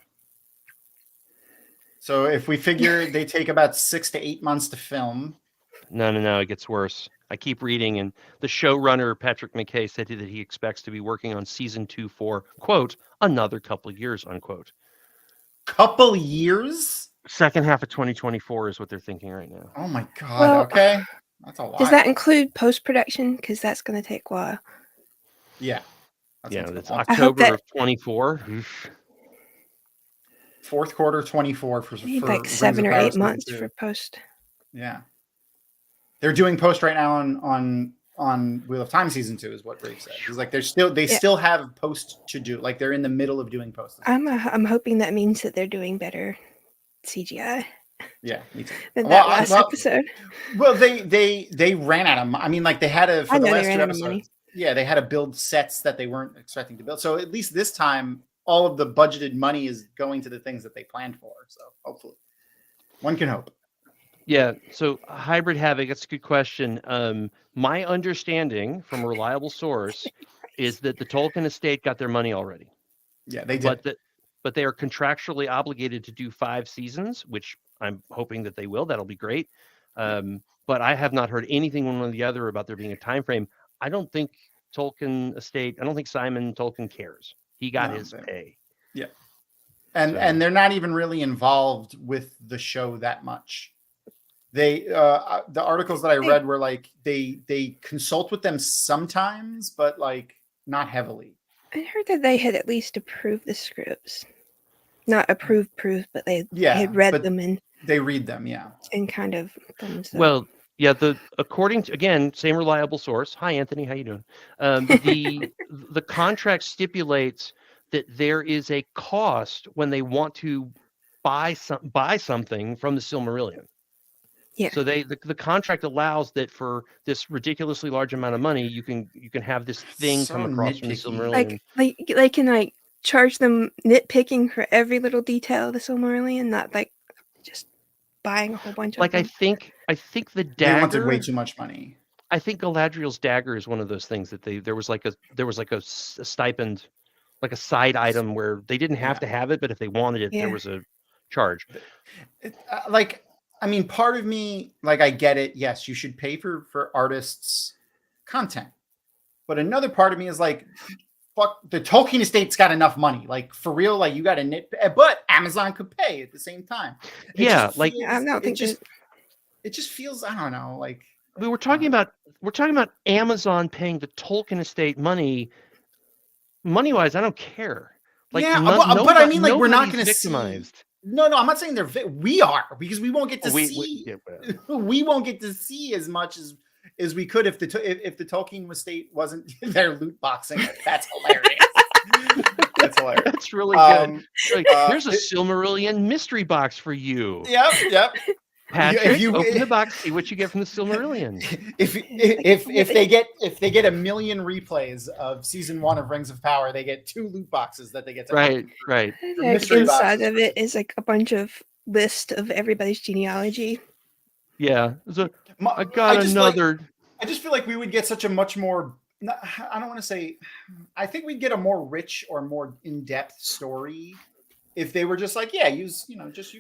So if we figure they take about 6 to 8 months to film. No, it gets worse. I keep reading, and the showrunner, Patrick McKay, said that he expects to be working on season 2 for, quote, another couple of years, unquote. Couple years? Second half of 2024 is what they're thinking right now. Oh my God. Well, okay. That's a lot. Does that include post-production? Because that's going to take a while. Yeah. That's October of 24. Fourth quarter 24 for like 7 or 8 months for post. Yeah. They're doing post right now on Wheel of Time season 2 is what Rafe said. He's like, they still have post to do. Like they're in the middle of doing post. I'm hoping that means that they're doing better CGI. Yeah, me too. Than that last episode. Well, they ran out of. I mean, like they had to for the last 2 episodes. Yeah, they had to build sets that they weren't expecting to build. So at least this time, all of the budgeted money is going to the things that they planned for. So hopefully, one can hope. Yeah. So Hybrid Havoc, that's a good question. My understanding from a reliable source is that the Tolkien estate got their money already. Yeah, they did. But they are contractually obligated to do 5 seasons, which I'm hoping that they will. That'll be great. But I have not heard anything one or the other about there being a time frame. I don't think Tolkien estate. I don't think Simon Tolkien cares. He got his pay. Yeah, and they're not even really involved with the show that much. They the articles that I read were like they consult with them sometimes, but like not heavily. I heard that they had at least approved the scripts, not approved, but they had read them and they read them, and kind of thumbs up. Well, yeah. According to, again, same reliable source. Hi, Anthony. How you doing? The contract stipulates that there is a cost when they want to buy something from the Silmarillion. Yeah. So the contract allows that for this ridiculously large amount of money, you can have this thing come across from the Silmarillion. Like they can charge them nitpicking for every little detail of the Silmarillion, not like just buying a whole bunch of them. I think the dagger. They wanted way too much money. I think Galadriel's dagger is one of those things that there was like a stipend, like a side item where they didn't have to have it, but if they wanted it, there was a charge. I mean, part of me, like, I get it. Yes, you should pay for artists' content. But another part of me is like, fuck, the Tolkien estate's got enough money. Like, for real, like, you got to nitpick. But Amazon could pay at the same time. I don't think it just feels, I don't know, like we're talking about Amazon paying the Tolkien estate money wise. I don't care. Like, but I mean, like, we're not going to victimized. see. No, I'm not saying we are, because we won't get to see. We won't get to see as much as we could if the Tolkien estate wasn't there loot boxing. That's hilarious. That's hilarious. That's really good. Here's a Silmarillion mystery box for you. Yep. Patrick, open the box, see what you get from the Silmarillion. If they get 1 million replays of season 1 of Rings of Power, they get 2 loot boxes that they get to right. Like, inside of it is like a bunch of list of everybody's genealogy. Yeah, I got another. I just feel like we would get such a much more. I don't want to say. I think we'd get a more rich or more in-depth story if they were just like, use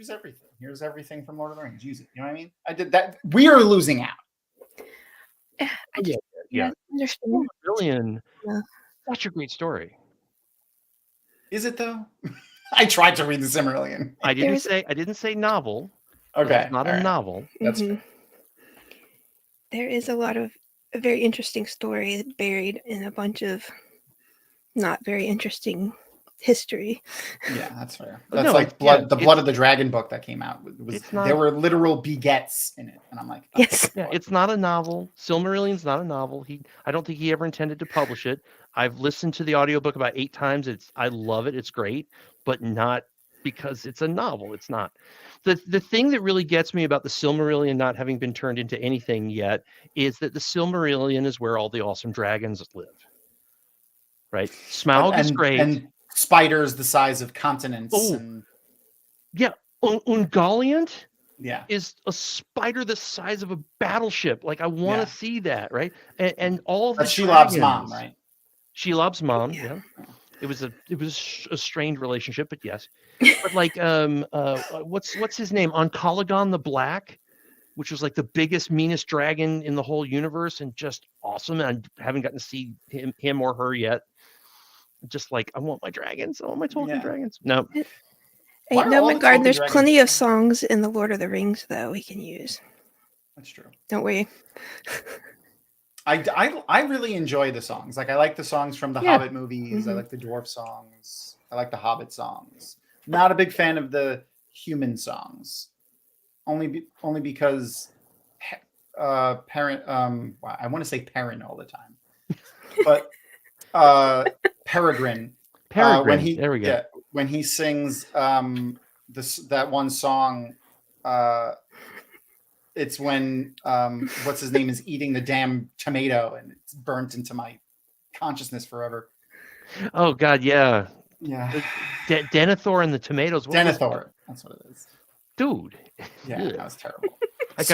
everything. Here's everything from Lord of the Rings. Use it. You know what I mean? I did that. We are losing out. Yeah. Silmarillion. Such a great story. Is it though? I tried to read the Silmarillion. I didn't say novel. Okay, it's not a novel. That's fair. There is a very interesting story buried in a bunch of not very interesting history. Yeah, that's fair. That's the Blood of the Dragon book that came out. There were literal begets in it, and I'm like, yes, it's not a novel. Silmarillion's not a novel. I don't think he ever intended to publish it. I've listened to the audiobook about 8 times. I love it. It's great, but not because it's a novel. It's not. The thing that really gets me about the Silmarillion not having been turned into anything yet is that the Silmarillion is where all the awesome dragons live. Right? Smaug is great. And spiders the size of continents. Yeah. Ungoliant yeah, is a spider the size of a battleship. Like, I want to see that, right? And all the Shelob's mom, right? Shelob's mom, yeah. It was a strained relationship, but yes. But like, what's his name? Oncologon the Black, which was like the biggest, meanest dragon in the whole universe, and just awesome. And I haven't gotten to see him or her yet. Just like, I want my dragons. I want my Tolkien dragons. No. Nomengard, there's plenty of songs in the Lord of the Rings, though, we can use. That's true. Don't worry. I really enjoy the songs. Like, I like the songs from the Hobbit movies. I like the dwarf songs. I like the Hobbit songs. Not a big fan of the human songs. Only because Perrin. I want to say Perrin all the time, but Peregrine. Peregrine. There we go. Yeah, when he sings that one song, it's when what's his name is eating the damn tomato and it's burnt into my consciousness forever. Oh God, yeah. Denethor and the tomatoes. Denethor. That's what it is. Dude. Yeah, that was terrible. Like,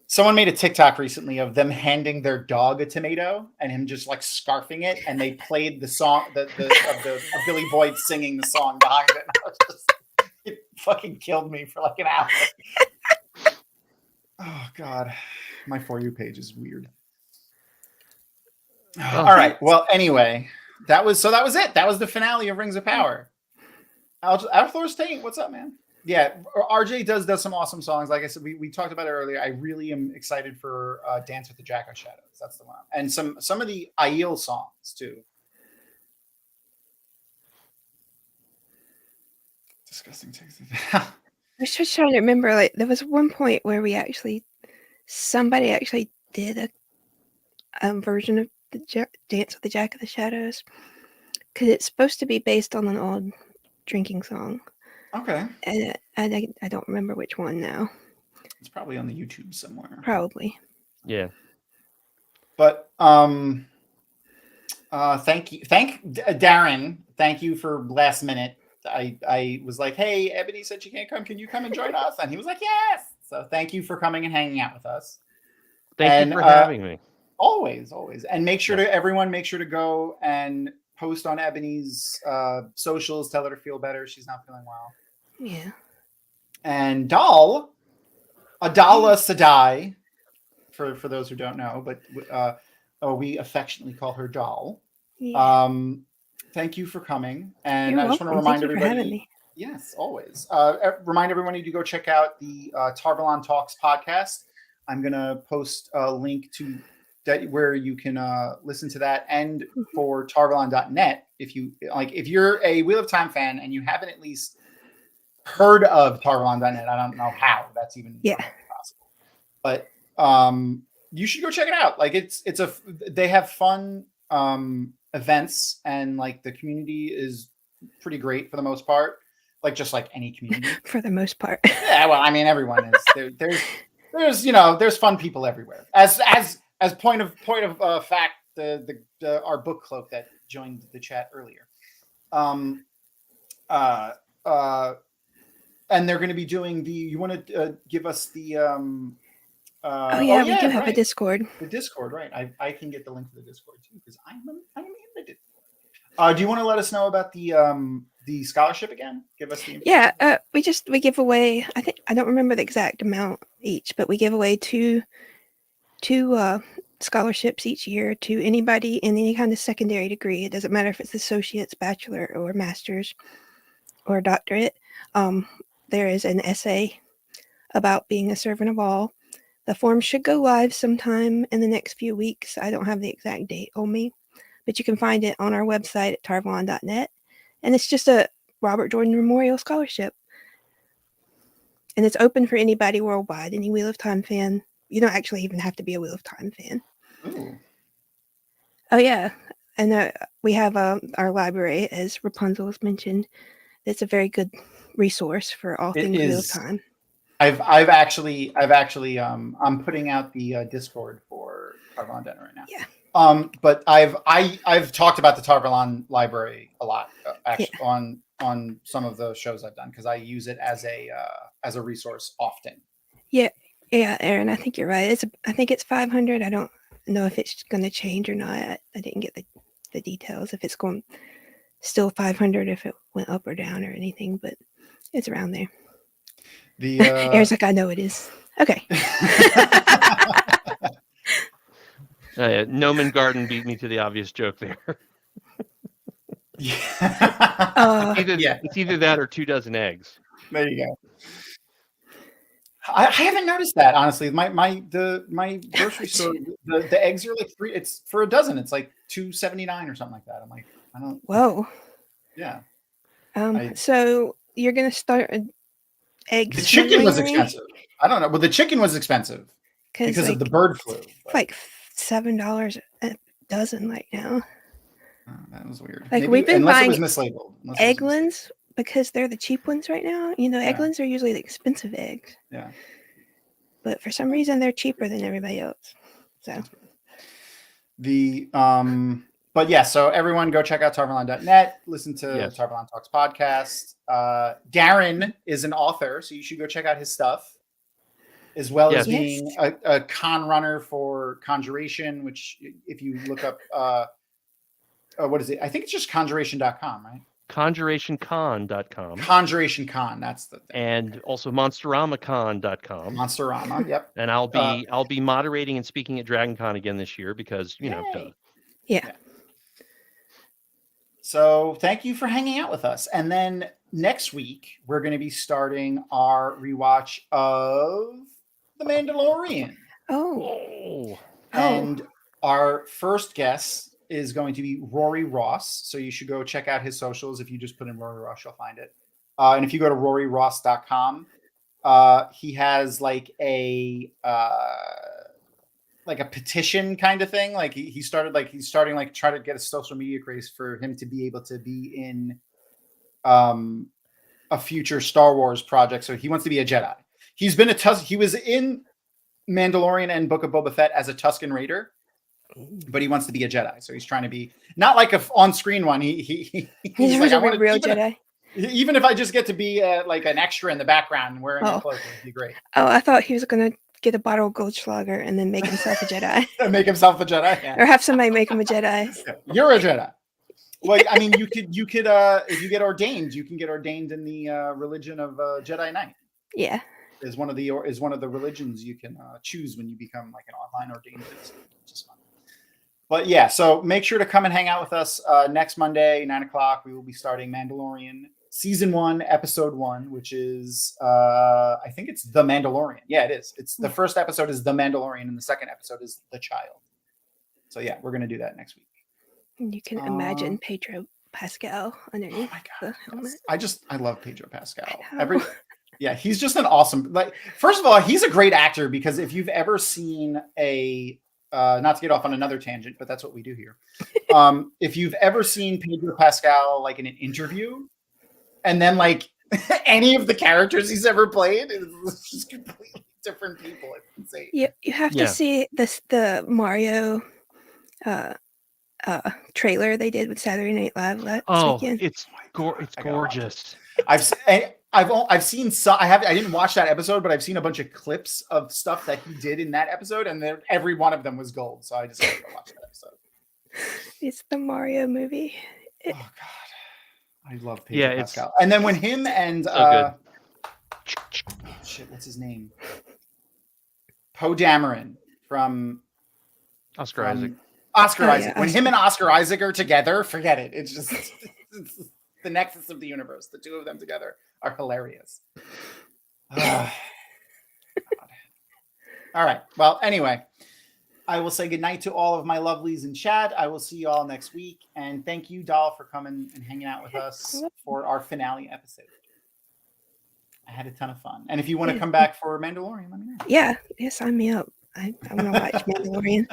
Someone made a TikTok recently of them handing their dog a tomato and him just like scarfing it, and they played the song of Billy Boyd singing the song behind it. It fucking killed me for like an hour. Oh God, my For You page is weird. All right. Well, anyway, that was it. That was the finale of Rings of Power. Outdoors Tate, what's up, man? Yeah, RJ does some awesome songs. Like I said, we talked about it earlier. I really am excited for Dance with the Jack of Shadows. That's the one. And some of the Aiel songs too. Disgusting text. I was just trying to remember, like, there was one point where somebody actually did a version of the Dance with the Jack of the Shadows, because it's supposed to be based on an old drinking song. Okay. And I don't remember which one now. It's probably on the YouTube somewhere. Probably. Yeah. But thank you, Darren. Thank you for last minute. I was like, hey, Ebony said she can't come. Can you come and join us? And he was like, yes. So thank you for coming and hanging out with us. Thank you for having me. Always. And make sure to go and post on Ebony's socials. Tell her to feel better. She's not feeling well. Yeah. And Adala Sadai, for those who don't know, but we affectionately call her Doll. Yeah. Thank you for coming. And You're I just want to welcome. remind everybody. Yes, always. Remind everybody to go check out the Tarvalon Talks podcast. I'm gonna post a link to that where you can listen to that, and for Tarvalon.net. If you're a Wheel of Time fan and you haven't at least heard of Tarvalon.net, I don't know how that's even remotely possible, but you should go check it out. Like they have fun events, and like the community is pretty great for the most part. Like just like any community. For the most part. Yeah, well, I mean, everyone is there's fun people everywhere. As point of fact, our book cloak that joined the chat earlier. And they're going to be doing the. You want to give us the. We do have a Discord. The Discord, right? I can get the link to the Discord too because I'm invited. Do you want to let us know about the scholarship again? Give us the we give away. I don't remember the exact amount each, but we give away two scholarships each year to anybody in any kind of secondary degree. It doesn't matter if it's associate's, bachelor, or master's, or doctorate. There is an essay about being a servant of all. The form should go live sometime in the next few weeks. I don't have the exact date on me, but you can find it on our website at tarvalon.net. And it's just a Robert Jordan Memorial Scholarship. And it's open for anybody worldwide, any Wheel of Time fan. You don't actually even have to be a Wheel of Time fan. Ooh. Oh, yeah. And we have our library, as Rapunzel has mentioned. It's a very good resource for all things Wheel of Time. I've actually I'm putting out the Discord for Tarvalon Den right now. Yeah. But I've talked about the Tarvalon library a lot actually on some of the shows I've done because I use it as a resource often. Yeah, Aaron, I think you're right. I think it's 500. I don't know if it's going to change or not. I didn't get the details if it's going still 500 if it went up or down or anything, but it's around there. Aaron's like, I know it is. Okay. Noman Garden beat me to the obvious joke there. It's either that or 2 dozen eggs. There you go. I haven't noticed that, honestly. My grocery store, the eggs are like free. It's for a dozen. It's like $2.79 or something like that. I'm like, I don't. Whoa. Yeah. So you're gonna start eggs. The chicken was expensive. I don't know. Well, the chicken was expensive because of the bird flu. Like $7 a dozen right now. Oh, that was weird. Like we've been buying Egglins because they're the cheap ones right now. You know, Egglins are usually the expensive eggs. Yeah. But for some reason, they're cheaper than everybody else. So. But yeah, so everyone go check out Tarvalon.net, listen to Tarvalon Talks podcast. Darren is an author, so you should go check out his stuff, as well as being a con runner for Conjuration, which if you look up, what is it? I think it's just conjuration.com, right? ConjurationCon.com. ConjurationCon, that's the thing. And also MonsteramaCon.com. Monsterama, yep. And I'll be moderating and speaking at DragonCon again this year because, you know, Yeah. So thank you for hanging out with us. And then next week, we're going to be starting our rewatch of The Mandalorian. Oh. And our first guest is going to be Rory Ross. So you should go check out his socials. If you just put in Rory Ross, you'll find it. And if you go to roryross.com, he has like a petition kind of thing. Like he's starting try to get a social media craze for him to be able to be in a future Star Wars project. So he wants to be a Jedi. He was in Mandalorian and Book of Boba Fett as a Tusken Raider, but he wants to be a Jedi. So he's trying to be not like a on-screen one. He's like, a real Jedi. Even if I just get to be like an extra in the background and wearing a cloak, it'd be great. Oh, I thought he was going to get a bottle of Goldschlager and then make himself a Jedi. Make himself a Jedi? Yeah. Or have somebody make him a Jedi. You're a Jedi. Well, I mean, you could if you get ordained, you can get ordained in the religion of Jedi Knight. Yeah. Is one of the religions you can choose when you become like an online ordained citizen, which is fun. But yeah, so make sure to come and hang out with us next Monday, 9:00. We will be starting Mandalorian season 1, episode 1, which is I think it's The Mandalorian. Yeah, it is. It's the first episode is The Mandalorian, and the second episode is The Child. So yeah, we're gonna do that next week. And you can imagine Pedro Pascal underneath the helmet. Yes. I love Pedro Pascal. Yeah, he's just an awesome. Like, first of all, he's a great actor, because if you've ever seen a not to get off on another tangent, but that's what we do here. If you've ever seen Pedro Pascal like in an interview, and then like any of the characters he's ever played, it's just completely different people. It's insane. You have to see the Mario trailer they did with Saturday Night Live last weekend. It's gorgeous. I've seen some. I didn't watch that episode, but I've seen a bunch of clips of stuff that he did in that episode, and every one of them was gold. So I just had to go watch that episode. It's the Mario movie. Oh God, I love Pedro Pascal. And then when him and shit, what's his name? Poe Dameron from Oscar Isaac. Oscar Isaac. When him and Oscar Isaac are together, forget it. It's just it's the nexus of the universe. The two of them together are hilarious. All right. Well, anyway, I will say goodnight to all of my lovelies in chat. I will see you all next week. And thank you, Doll, for coming and hanging out with us for our finale episode. I had a ton of fun. And if you want to come back for Mandalorian, let me know. Yeah. Sign me up. I want to watch Mandalorian.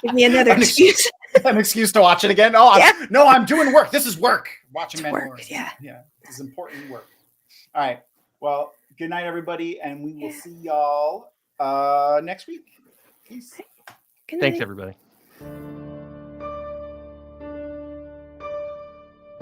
Give me another excuse. An excuse to watch it again? No, I'm doing work. This is work. Watching Mandalorian. Work, yeah. This is important work. All right. Well, good night, everybody, and we will see y'all next week. Peace. Good night. Thanks, everybody.